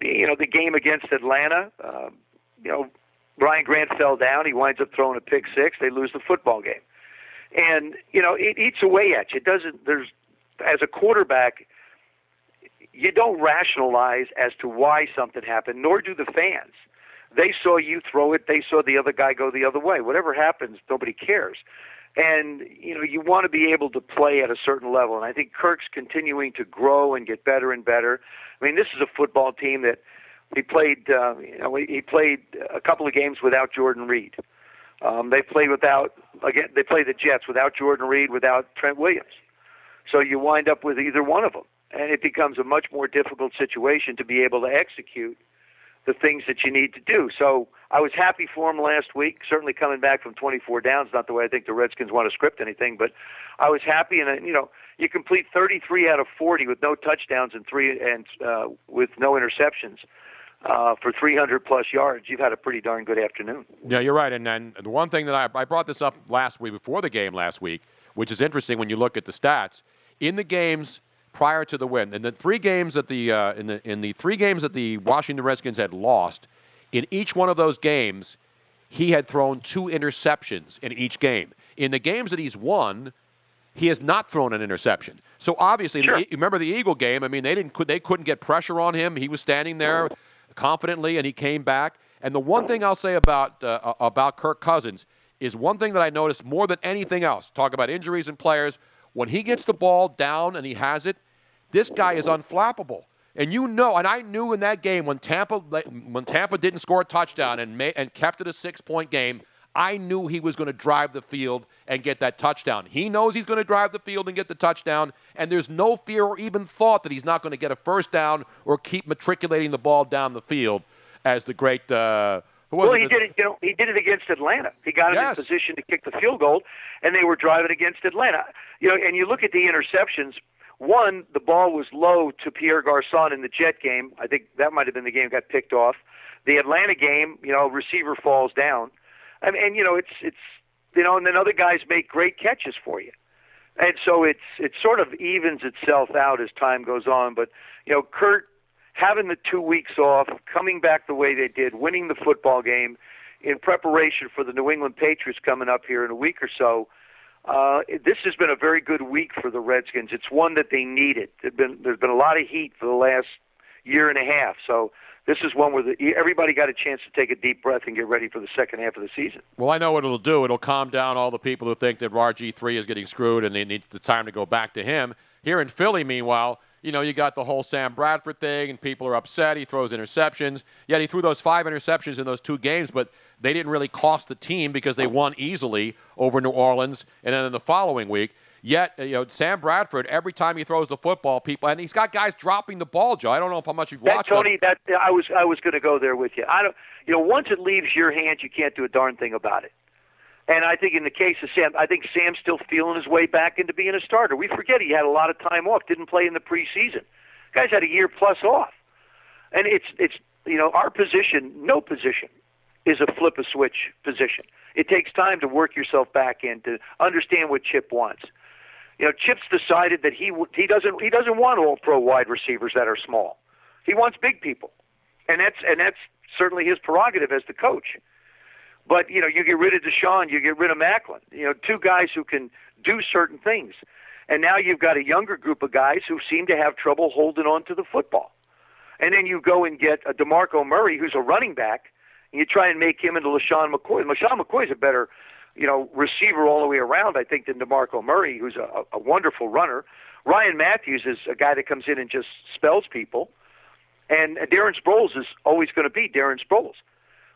you know, the game against Atlanta, you know, Ryan Grant fell down. He winds up throwing a pick 6. They lose the football game. And, you know, it eats away at you. As a quarterback, you don't rationalize as to why something happened, nor do the fans. They saw you throw it. They saw the other guy go the other way. Whatever happens, nobody cares. And, you know, you want to be able to play at a certain level. And I think Kirk's continuing to grow and get better and better. I mean, this is a football team that he played a couple of games without Jordan Reed. They played the Jets without Jordan Reed, without Trent Williams. So you wind up with either one of them, and it becomes a much more difficult situation to be able to execute the things that you need to do. So I was happy for him last week, certainly coming back from 24 downs, not the way I think the Redskins want to script anything, but I was happy. And, you know, you complete 33 out of 40 with no touchdowns and with no interceptions. For 300-plus yards, you've had a pretty darn good afternoon. Yeah, you're right. And then the one thing that I brought this up last week, before the game last week, which is interesting when you look at the stats, in the games prior to the win, in the 3 games that the 3 games that the Washington Redskins had lost, in each one of those games, he had thrown 2 interceptions in each game. In the games that he's won, he has not thrown an interception. So obviously, Sure. Remember the Eagle game? I mean, they couldn't get pressure on him. He was standing there confidently, and he came back. And the one thing I'll say about Kirk Cousins is one thing that I noticed more than anything else. Talk about injuries and players. When he gets the ball down and he has it, this guy is unflappable. And and I knew in that game when Tampa didn't score a touchdown and kept it a 6-point game, I knew he was going to drive the field and get that touchdown. He knows he's going to drive the field and get the touchdown, and there's no fear or even thought that he's not going to get a first down or keep matriculating the ball down the field. As the great, he did it. He did it against Atlanta. He got him in position to kick the field goal, and they were driving against Atlanta. And you look at the interceptions. One, the ball was low to Pierre Garçon in the Jet game. I think that might have been the game got picked off. The Atlanta game, receiver falls down. And it's and then other guys make great catches for you. And so it sort of evens itself out as time goes on. But, Kurt, having the 2 weeks off, coming back the way they did, winning the football game in preparation for the New England Patriots coming up here in a week or so, this has been a very good week for the Redskins. It's one that they needed. There's been a lot of heat for the last year and a half. So this is one where everybody got a chance to take a deep breath and get ready for the second half of the season. Well, I know what it'll do. It'll calm down all the people who think that RG3 is getting screwed and they need the time to go back to him. Here in Philly, meanwhile, you got the whole Sam Bradford thing, and people are upset. He throws interceptions. Yet he threw those 5 interceptions in those 2 games, but they didn't really cost the team because they won easily over New Orleans. And then in the following week, Sam Bradford, every time he throws the football, and he's got guys dropping the ball, Joe. I don't know how much you've watched. Tony, I was going to go there with you. Once it leaves your hands, you can't do a darn thing about it. And I think in the case of Sam, I think Sam's still feeling his way back into being a starter. We forget he had a lot of time off, didn't play in the preseason. Guys had a year plus off. And it's our position, no position, is a flip a switch position. It takes time to work yourself back in, to understand what Chip wants. Chip's decided that he doesn't want all pro wide receivers that are small. He wants big people. And that's certainly his prerogative as the coach. But, you get rid of Deshaun, you get rid of Macklin, 2 guys who can do certain things. And now you've got a younger group of guys who seem to have trouble holding on to the football. And then you go and get a DeMarco Murray, who's a running back, and you try and make him into LaShawn McCoy. LaShawn McCoy's a better, receiver all the way around, I think, than DeMarco Murray, who's a wonderful runner. Ryan Matthews is a guy that comes in and just spells people. And Darren Sproles is always going to be Darren Sproles.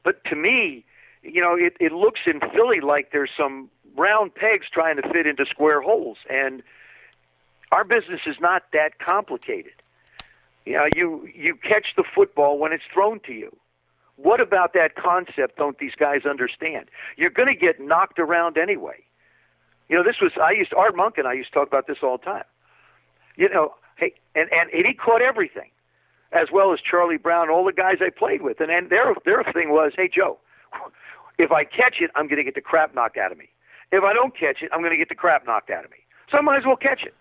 But to me, it looks in Philly like there's some round pegs trying to fit into square holes. And our business is not that complicated. You catch the football when it's thrown to you. What about that concept don't these guys understand? You're going to get knocked around anyway. Art Monk and I used to talk about this all the time. Hey, and he caught everything, as well as Charlie Brown, all the guys I played with. And their thing was, hey, Joe, if I catch it, I'm going to get the crap knocked out of me. If I don't catch it, I'm going to get the crap knocked out of me. So I might as well catch it.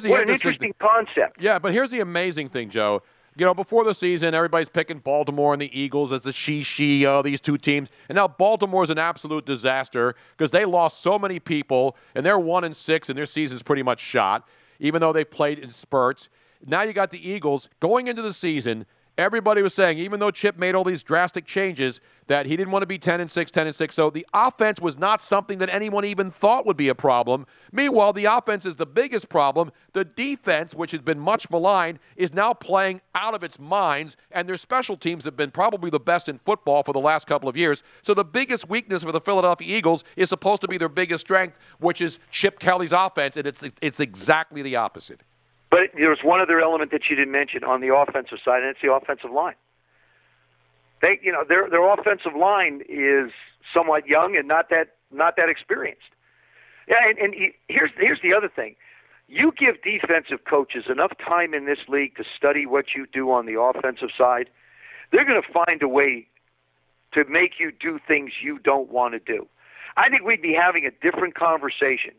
What an interesting concept. Yeah, but here's the amazing thing, Joe. Before the season, everybody's picking Baltimore and the Eagles as the these 2 teams. And now Baltimore's an absolute disaster because they lost so many people, and they're 1-6, and their season's pretty much shot, even though they played in spurts. Now you got the Eagles going into the season. Everybody was saying, even though Chip made all these drastic changes, that he didn't want to be 10-6. So the offense was not something that anyone even thought would be a problem. Meanwhile, the offense is the biggest problem. The defense, which has been much maligned, is now playing out of its minds, and their special teams have been probably the best in football for the last couple of years. So the biggest weakness for the Philadelphia Eagles is supposed to be their biggest strength, which is Chip Kelly's offense, and it's exactly the opposite. But there's one other element that you didn't mention on the offensive side, and it's the offensive line. Their offensive line is somewhat young and not that experienced. Yeah, and here's the other thing. You give defensive coaches enough time in this league to study what you do on the offensive side, they're going to find a way to make you do things you don't want to do. I think we'd be having a different conversation.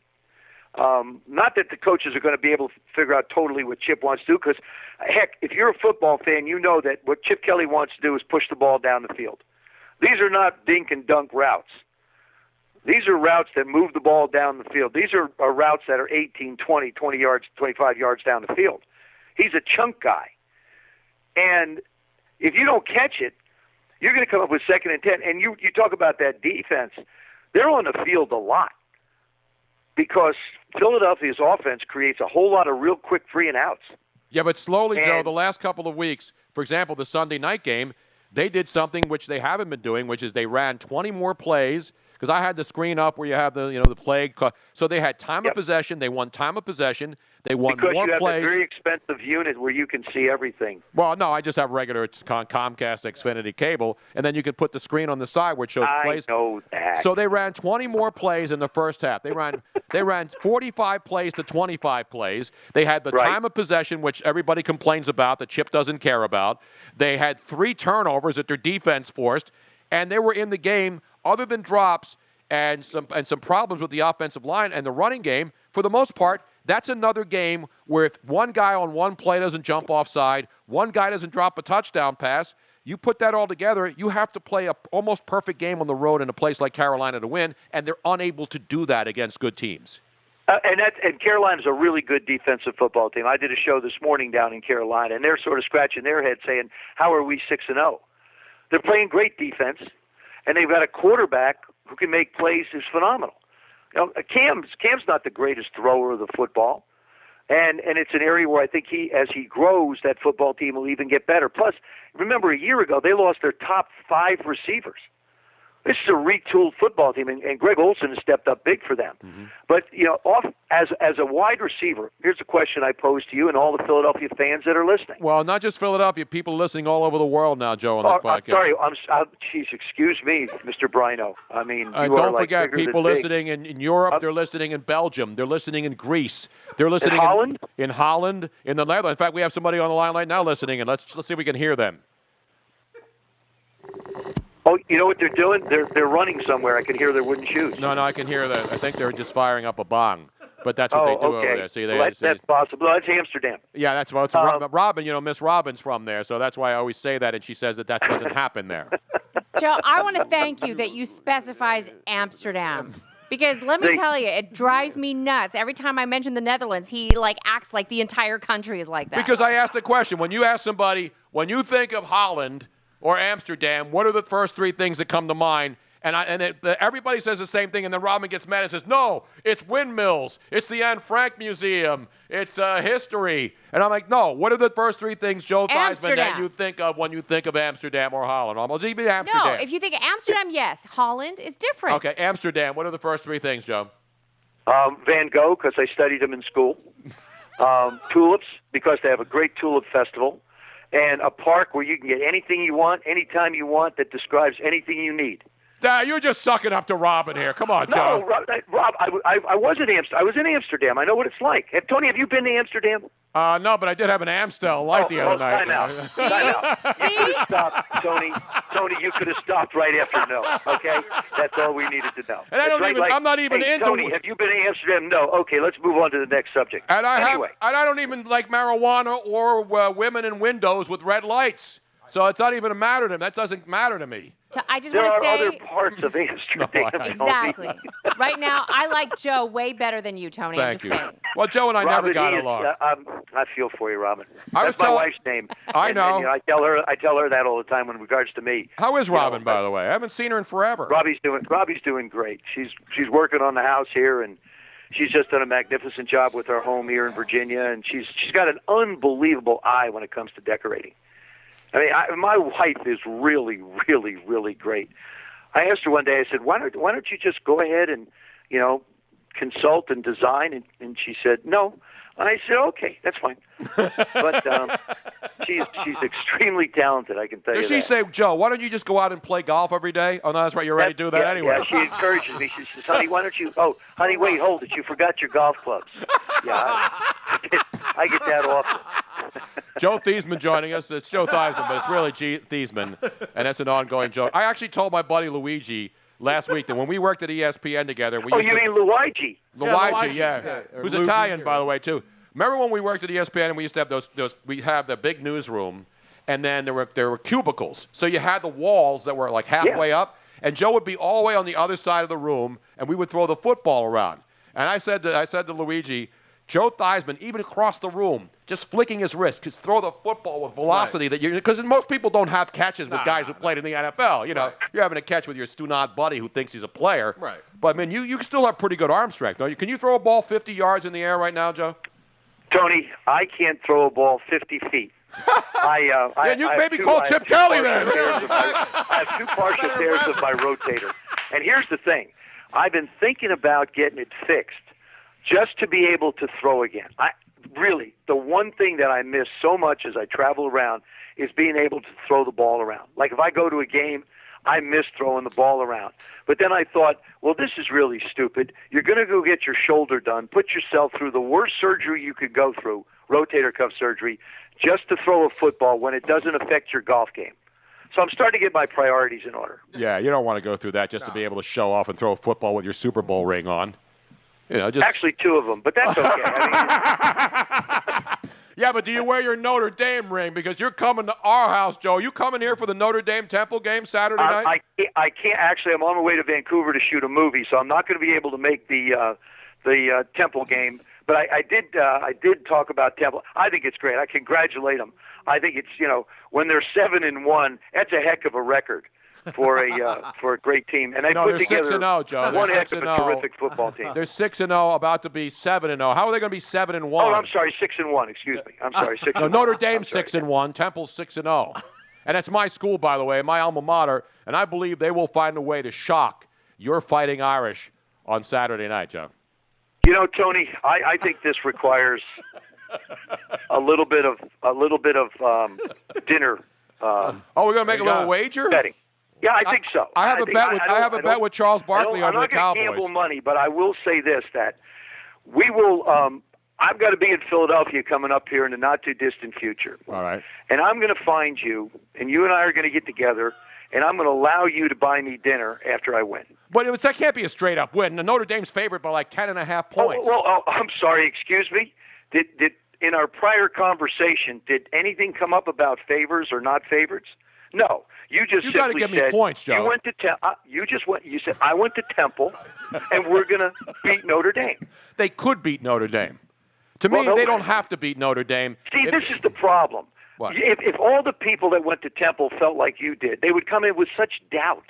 Not that the coaches are going to be able to figure out totally what Chip wants to do, because, heck, if you're a football fan, you know that what Chip Kelly wants to do is push the ball down the field. These are not dink and dunk routes. These are routes that move the ball down the field. These are routes that are 18, 20 yards, 25 yards down the field. He's a chunk guy. And if you don't catch it, you're going to come up with 2nd and 10. And you talk about that defense. they're on the field a lot because Philadelphia's offense creates a whole lot of real quick 3 and outs. Yeah, but slowly, Joe, the last couple of weeks, for example, the Sunday night game, they did something which they haven't been doing, which is they ran 20 more plays. Because I had the screen up where you have the play. So they had time of possession. They won time of possession. They won because more you plays. Have a very expensive unit where you can see everything. Well, no, I just have regular Comcast Xfinity cable, and then you can put the screen on the side where it shows plays. I know that. So they ran 20 more plays in the first half. They ran 45 plays to 25 plays. They had the time of possession, which everybody complains about, that Chip doesn't care about. They had 3 turnovers that their defense forced, and they were in the game. Other than drops and some problems with the offensive line and the running game, for the most part, that's another game where if one guy on one play doesn't jump offside, one guy doesn't drop a touchdown pass, you put that all together, you have to play a almost perfect game on the road in a place like Carolina to win, and they're unable to do that against good teams. And Carolina's a really good defensive football team. I did a show this morning down in Carolina, and they're sort of scratching their head saying, how are we 6-0? They're playing great defense. And they've got a quarterback who can make plays who's phenomenal. Cam's not the greatest thrower of the football, and it's an area where I think as he grows, that football team will even get better. Plus, remember a year ago they lost their top 5 receivers. This is a retooled football team, and Greg Olsen has stepped up big for them. Mm-hmm. But as a wide receiver, here's a question I pose to you and all the Philadelphia fans that are listening. Well, not just Philadelphia, people listening all over the world now, Joe, on this podcast. I'm sorry, geez, excuse me, Mr. Bruno. I mean, don't forget, people listening in Europe, they're listening in Belgium, they're listening in Greece, they're listening in Holland, in the Netherlands. In fact, we have somebody on the line right now listening, and let's see if we can hear them. Oh, you know what they're doing? They're running somewhere. I can hear their wooden shoes. No, I can hear that. I think they're just firing up a bong. But that's what they do over there. See, that's possible. That's Amsterdam. Yeah, that's what Robin. Miss Robin's from there, so that's why I always say that, and she says that doesn't happen there. Joe, I want to thank you that you specifies Amsterdam. Because let me tell you, it drives me nuts. Every time I mention the Netherlands, he acts like the entire country is like that. Because I asked the question, when you ask somebody, when you think of Holland or Amsterdam, what are the first 3 things that come to mind? And everybody says the same thing, and then Robin gets mad and says, no, it's windmills, it's the Anne Frank Museum, it's history. And I'm like, no, what are the first 3 things, Joe Theismann, that you think of when you think of Amsterdam or Holland? Almost even Amsterdam. No, if you think of Amsterdam, yes. Holland is different. Okay, Amsterdam, what are the first 3 things, Joe? Van Gogh, because I studied him in school. Tulips, because they have a great tulip festival. And a park where you can get anything you want, anytime you want, that describes anything you need. You're just sucking up to Robin here. Come on, Joe. No, Rob, I was in Amsterdam. I was in Amsterdam. I know what it's like. Tony, have you been to Amsterdam? No, but I did have an Amstel Light the other night. Time out. You could have stopped, Tony. Tony, you could have stopped right after no. Okay, that's all we needed to know. And I'm not even into. Tony, have you been to Amsterdam? No. Okay, let's move on to the next subject. And I don't even like marijuana or women in windows with red lights. So it's not even a matter to me. That doesn't matter to me. I just want to say there are other parts of Amsterdam. Exactly. Right now, I like Joe way better than you, Tony. Thank I'm you. just saying. Well, Joe and I Robin, never got along. I feel for you, Robin. That's my wife's name. I know. And, I tell her that all the time in regards to me. How is Robin, by the way? I haven't seen her in forever. Robbie's doing great. She's working on the house here, and she's just done a magnificent job with our home here in Virginia, and she's got an unbelievable eye when it comes to decorating. I mean, my wife is really, really, really great. I asked her one day, I said, why don't you just go ahead and, consult and design? And she said, no. And I said, okay, that's fine. But she's extremely talented, I can tell you that. Does she say, Joe, why don't you just go out and play golf every day? Oh, no, that's right, you're ready to do that anyway. Yeah, she encourages me. She says, honey, why don't you, honey, wait, hold it. You forgot your golf clubs. Yeah, I get that often. Joe Theismann joining us. It's Joe Theismann, but it's really Theismann, and that's an ongoing joke. I actually told my buddy Luigi last week that when we worked at ESPN together, mean Luigi? Luigi, yeah. Who's Italian, by the way, too. Remember when we worked at ESPN and we used to have those we have the big newsroom, and then there were cubicles. So you had the walls that were like halfway up, and Joe would be all the way on the other side of the room, and we would throw the football around. And I said to Luigi, Joe Theismann, even across the room, just flicking his wrist. Just throw the football with velocity because most people don't have catches with guys who played in the NFL. You know, you're having a catch with your Stunad buddy who thinks he's a player. Right. But, I mean, you still have pretty good arm strength, don't you? Can you throw a ball 50 yards in the air right now, Joe? Tony, I can't throw a ball 50 feet. You maybe call Chip Kelly then. I have 2 partial tears of my rotator. And here's the thing. I've been thinking about getting it fixed just to be able to throw again. Really, the one thing that I miss so much as I travel around is being able to throw the ball around. Like if I go to a game, I miss throwing the ball around. But then I thought, well, this is really stupid. You're going to go get your shoulder done, put yourself through the worst surgery you could go through, rotator cuff surgery, just to throw a football when it doesn't affect your golf game. So I'm starting to get my priorities in order. Yeah, you don't want to go through that just to be able to show off and throw a football with your Super Bowl ring on. You know, Actually, 2 of them, but that's okay. Yeah, but do you wear your Notre Dame ring? Because you're coming to our house, Joe. You coming here for the Notre Dame Temple game Saturday night? I can't. Actually, I'm on my way to Vancouver to shoot a movie, so I'm not going to be able to make the Temple game. But I did talk about Temple. I think it's great. I congratulate them. I think it's, when they're 7-1, that's a heck of a record for a great team. And they put together 6-0, Joe. one heck of a terrific football team. They're 6-0, about to be 7-0. How are they going to be 7-1? Oh, I'm sorry, 6-1. Excuse me. I'm sorry, 6-1. No, Notre Dame's 6-1. Temple's 6-0. And it's my school, by the way, my alma mater. And I believe they will find a way to shock your Fighting Irish on Saturday night, Joe. Tony, I think this requires a little bit of dinner. We're going to make a little wager? Betting. Yeah, I think so. I have a bet with Charles Barkley over the Cowboys. I'm not going to gamble money, but I will say this, that we will I've got to be in Philadelphia coming up here in the not-too-distant future. All right. And I'm going to find you, and you and I are going to get together, and I'm going to allow you to buy me dinner after I win. But that can't be a straight-up win. The Notre Dame's favorite by like 10.5 points. I'm sorry. Excuse me? Did in our prior conversation, did anything come up about favors or not favorites? No. You got to give me points, Joe. You went to You said I went to Temple, and we're going to beat Notre Dame. They could beat Notre Dame. To me, they don't have to beat Notre Dame. See, this is the problem. What? If all the people that went to Temple felt like you did, they would come in with such doubt.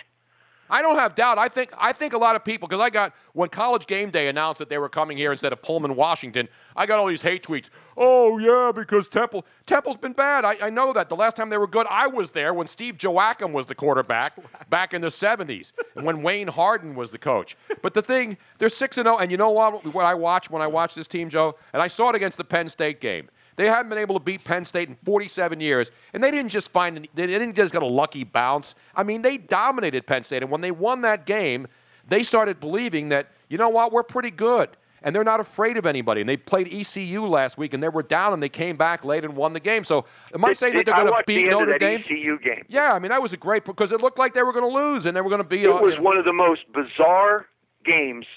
I don't have doubt. I think a lot of people, because when College Game Day announced that they were coming here instead of Pullman, Washington, I got all these hate tweets. Oh, yeah, because Temple's been bad. I know that. The last time they were good, I was there when Steve Joachim was the quarterback back in the 70s and when Wayne Harden was the coach. But the thing, they're 6-0, and you know what I watch when I watch this team, Joe? And I saw it against the Penn State game. They hadn't been able to beat Penn State in 47 years, and they didn't just get a lucky bounce. I mean, they dominated Penn State, and when they won that game, they started believing that, you know what, we're pretty good, and they're not afraid of anybody. And they played ECU last week, and they were down, and they came back late and won the game. So am I saying that they're going to beat Notre Dame? ECU game. Yeah, I mean, that was a great, because it looked like they were going to lose, and they were going to be. It was one of the most bizarre games.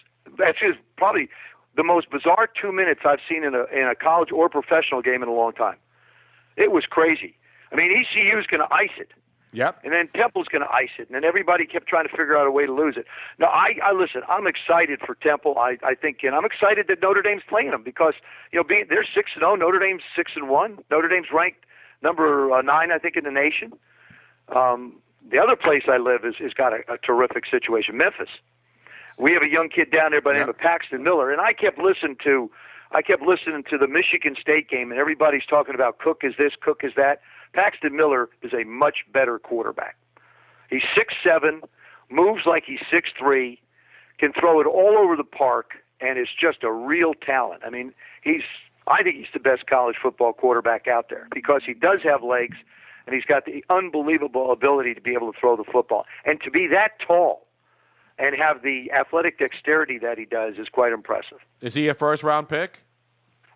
Actually, probably the most bizarre 2 minutes I've seen in a college or professional game in a long time. It was crazy. I mean, ECU's going to ice it. Yep. And then Temple's going to ice it. And then everybody kept trying to figure out a way to lose it. Now, I listen, I'm excited for Temple. I think, and I'm excited that Notre Dame's playing them because, they're 6-0. Notre Dame's 6-1. Notre Dame's ranked number 9, I think, in the nation. The other place I live is got a terrific situation, Memphis. We have a young kid down there by the name of Paxton Miller, and I kept listening to the Michigan State game, and everybody's talking about Cook is this, Cook is that. Paxton Miller is a much better quarterback. He's 6'7", moves like he's 6'3", can throw it all over the park, and is just a real talent. I mean, I think he's the best college football quarterback out there because he does have legs, and he's got the unbelievable ability to be able to throw the football. And to be that tall and have the athletic dexterity that he does is quite impressive. Is he a first-round pick?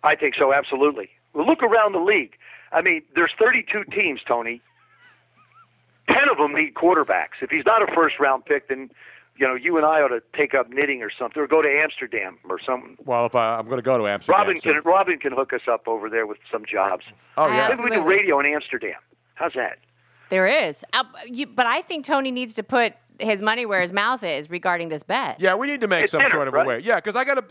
I think so, absolutely. Well, look around the league. I mean, there's 32 teams, Tony. 10 of them need quarterbacks. If he's not a first-round pick, then you and I ought to take up knitting or something, or go to Amsterdam or something. Well, if I'm going to go to Amsterdam. Robin can hook us up over there with some jobs. Oh, yeah. Maybe we do radio in Amsterdam. How's that? There is. But I think Tony needs to put his money where his mouth is regarding this bet. Yeah, we need to make some dinner, sort of right? a way. Yeah, because I got a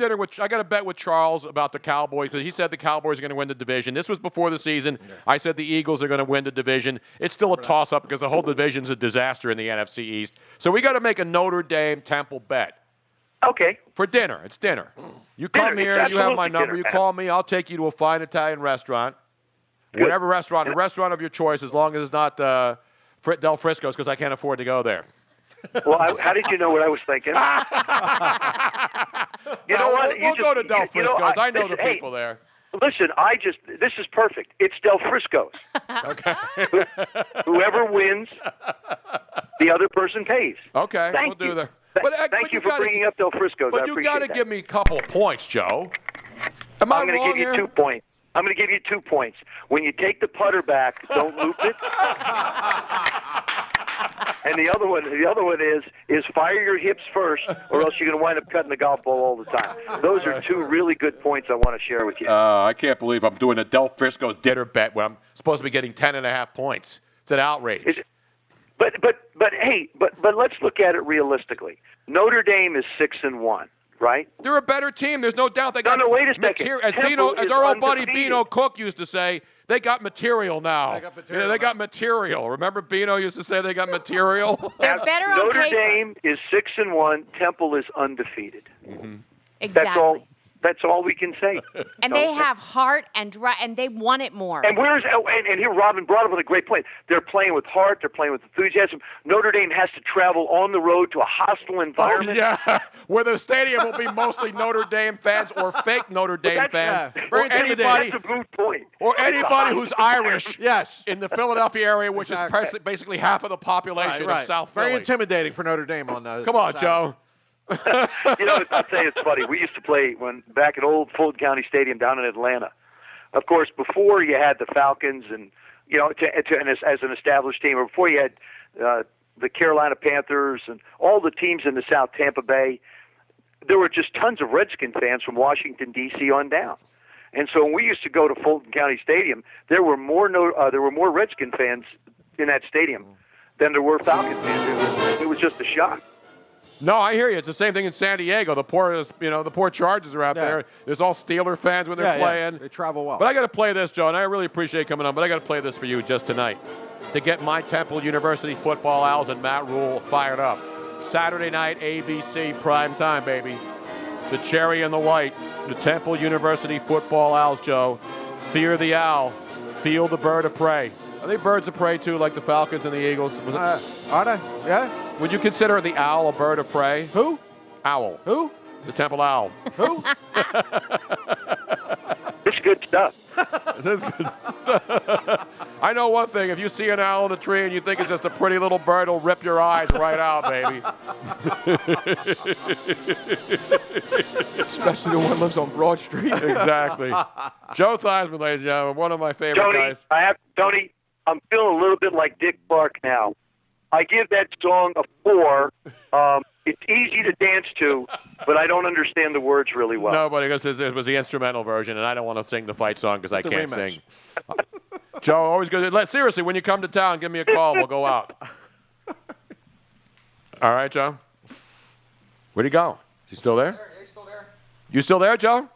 bet with Charles about the Cowboys because he said the Cowboys are going to win the division. This was before the season. Yeah. I said the Eagles are going to win the division. It's still a toss-up because the whole division's a disaster in the NFC East. So we got to make a Notre Dame Temple bet. Okay. For dinner. It's dinner. You come here. You have my number. Dinner. You call me. I'll take you to a fine Italian restaurant. Good. Whatever restaurant, a restaurant of your choice, as long as it's not Del Frisco's, because I can't afford to go there. Well, how did you know what I was thinking? You know what? We'll go to Del Frisco's. I know the people there. Listen, this is perfect. It's Del Frisco's. Okay. Whoever wins, the other person pays. Okay, Thank we'll you. do that. Thank you for bringing up Del Frisco's. But you got to give me a couple of points, Joe. Am I I'm going to give you here? 2 points. I'm going to give you 2 points. When you take the putter back, don't loop it. And the other one is fire your hips first, or else you're going to wind up cutting the golf ball all the time. Those are 2 really good points I want to share with you. I can't believe I'm doing a Del Frisco's dinner bet when I'm supposed to be getting 10.5 points. It's an outrage. But let's look at it realistically. Notre Dame is 6-1, right? They're a better team. There's no doubt. They got No, wait a second. As our old buddy Bino Cook used to say, they got material now. They got material. Remember Bino used to say they got material? They're better on Notre paper. Dame is 6-1. Temple is undefeated. Mm-hmm. Exactly. That's all we can say. And they have heart and they want it more. And here Robin brought up with a great point. They're playing with heart. They're playing with enthusiasm. Notre Dame has to travel on the road to a hostile environment. Oh, yeah, where the stadium will be mostly Notre Dame fans or fake Notre Dame fans, or anybody. That's a good point. Or anybody who's Irish. Yes. In the Philadelphia area, which is basically half of the population of South Philly. Very intimidating for Notre Dame on Come on, Joe. You know, I'll tell you, it's funny. We used to play back at old Fulton County Stadium down in Atlanta. Of course, before you had the Falcons and, you know, as an established team, or before you had the Carolina Panthers and all the teams in the South, Tampa Bay, there were just tons of Redskin fans from Washington, D.C. on down. And so when we used to go to Fulton County Stadium, there were more Redskin fans in that stadium than there were Falcon fans. It was just a shock. No, I hear you. It's the same thing in San Diego. The poor Chargers are out there. There's all Steeler fans when they're playing. Yeah. They travel well. But I got to play this, Joe, and I really appreciate coming on, but I got to play this for you just tonight to get my Temple University football Owls and Matt Rule fired up. Saturday night, ABC, prime time, baby. The cherry and the white, the Temple University football Owls, Joe. Fear the owl, feel the bird of prey. Are they birds of prey, too, like the Falcons and the Eagles? Are they? Yeah. Would you consider the owl a bird of prey? Who? Owl. Who? The Temple Owl. Who? It's good stuff. This is good stuff. I know one thing. If you see an owl in a tree and you think it's just a pretty little bird, it'll rip your eyes right out, baby. Especially the one that lives on Broad Street. Exactly. Joe Theismann, ladies and gentlemen, one of my favorite guys. Tony, I'm feeling a little bit like Dick Clark now. I give that song a 4. It's easy to dance to, but I don't understand the words really well. No, but it was the instrumental version, and I don't want to sing the fight song because I can't sing. Joe, always good. Seriously, when you come to town, give me a call. We'll go out. All right, Joe? Where'd he go? Is he still there? He's still there. You still there, Joe?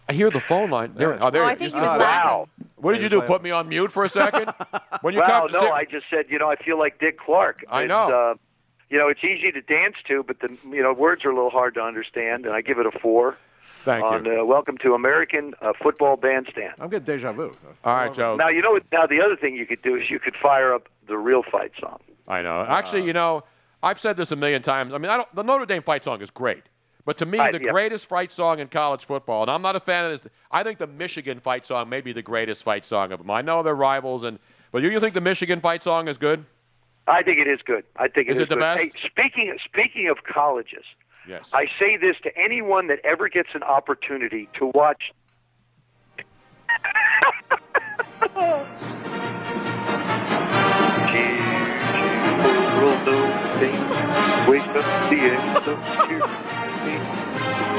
I hear the phone line. I think he was laughing. What did you do? Put me on mute for a second? When you I just said, I feel like Dick Clark. I know. It's easy to dance to, but the words are a little hard to understand, and I give it a 4. Thank you. Welcome to American Football Bandstand. I'm getting deja vu. All right, Joe. Now, now the other thing you could do is you could fire up the real fight song. I know. Actually, I've said this a million times. I mean, the Notre Dame fight song is great. But to me, the greatest fight song in college football, and I'm not a fan of this, I think the Michigan fight song may be the greatest fight song of them. I know they're rivals, but you think the Michigan fight song is good? I think it is good. I think it is it the good. best? Hey, speaking of colleges, yes. I say this to anyone that ever gets an opportunity to watch. Wake up the end of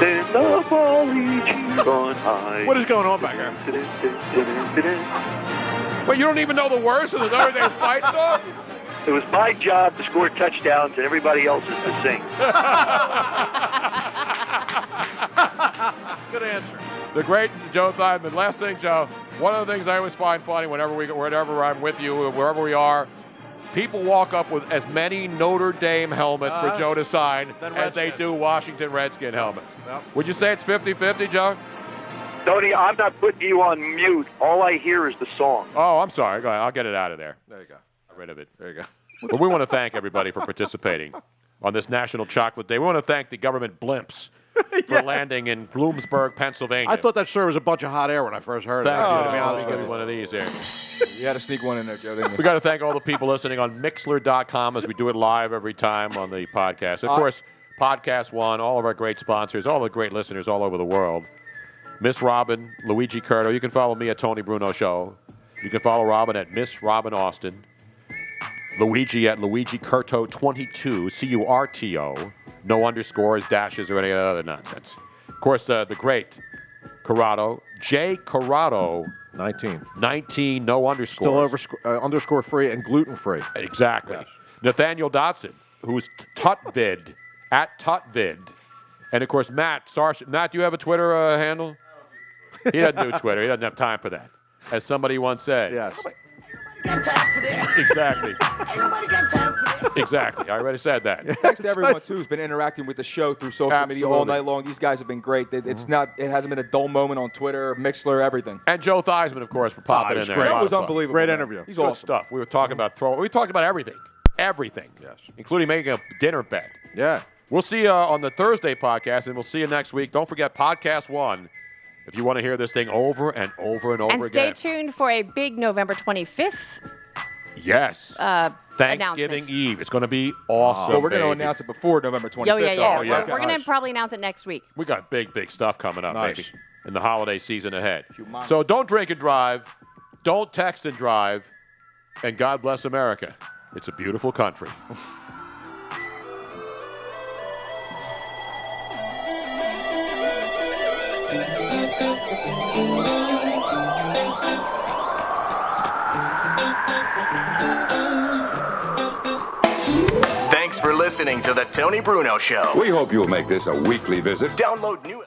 then the volley cheer on high. What is going on back here? Wait, you don't even know the words of the Notre Dame fight song? It was my job to score touchdowns and everybody else's to sing. Good answer. The great Joe Theismann. Last thing, Joe. One of the things I always find funny whenever I'm with you, wherever we are, people walk up with as many Notre Dame helmets for Joe to sign as they do Washington Redskin helmets. Yep. Would you say it's 50-50, Joe? Tony, I'm not putting you on mute. All I hear is the song. Oh, I'm sorry. Go ahead. I'll get it out of there. There you go. Get rid of it. There you go. But we want to thank everybody for participating on this National Chocolate Day. We want to thank the government blimps for landing in Bloomsburg, Pennsylvania. I thought that sure was a bunch of hot air when I first heard Thank it. you. To be honest Give with me you. one of these here. You had to sneak one in there, Joe, didn't you? We got to thank all the people listening on Mixlr.com as we do it live every time on the podcast. Of course, Podcast One, all of our great sponsors, all the great listeners all over the world. Miss Robin, Luigi Curto. You can follow me at Tony Bruno Show. You can follow Robin at Miss Robin Austin. Luigi at Luigi Curto 22, C-U-R-T-O. No underscores, dashes, or any other nonsense. Of course, the great Corrado, J. Corrado 19, no underscores. Still underscore free and gluten free. Exactly. Yes. Nathaniel Dotson, who's Tutvid, at Tutvid. And, of course, Matt Sarsh. Matt, do you have a Twitter handle? He doesn't do Twitter. He doesn't have time for that. As somebody once said. Yes. Got time for that. Exactly. Ain't nobody got time for that. Exactly. I already said that. Thanks to everyone too who's been interacting with the show through social media all Absolutely. night long. These guys have been great. It hasn't been a dull moment on Twitter, Mixlr, everything. And Joe Theismann, of course, for popping in there. great. A lot That was of fun. unbelievable. Great man. interview. He's Good awesome. stuff. We were talking about we talked about everything. Everything. Yes. Including making a dinner bet. Yeah. We'll see you on the Thursday podcast, and we'll see you next week. Don't forget Podcast One if you want to hear this thing over and over and over And stay again. tuned for a big November 25th Yes. Thanksgiving announcement. Eve. It's going to be awesome. But we're going to baby. announce it before November 25th. Oh, yeah. Oh, yeah. We're going to Nice. probably announce it next week. We got big stuff coming up, Nice. baby, in the holiday season ahead. Humongous. So don't drink and drive. Don't text and drive. And God bless America. It's a beautiful country. Thanks for listening to The Tony Bruno Show. We hope you'll make this a weekly visit. Download new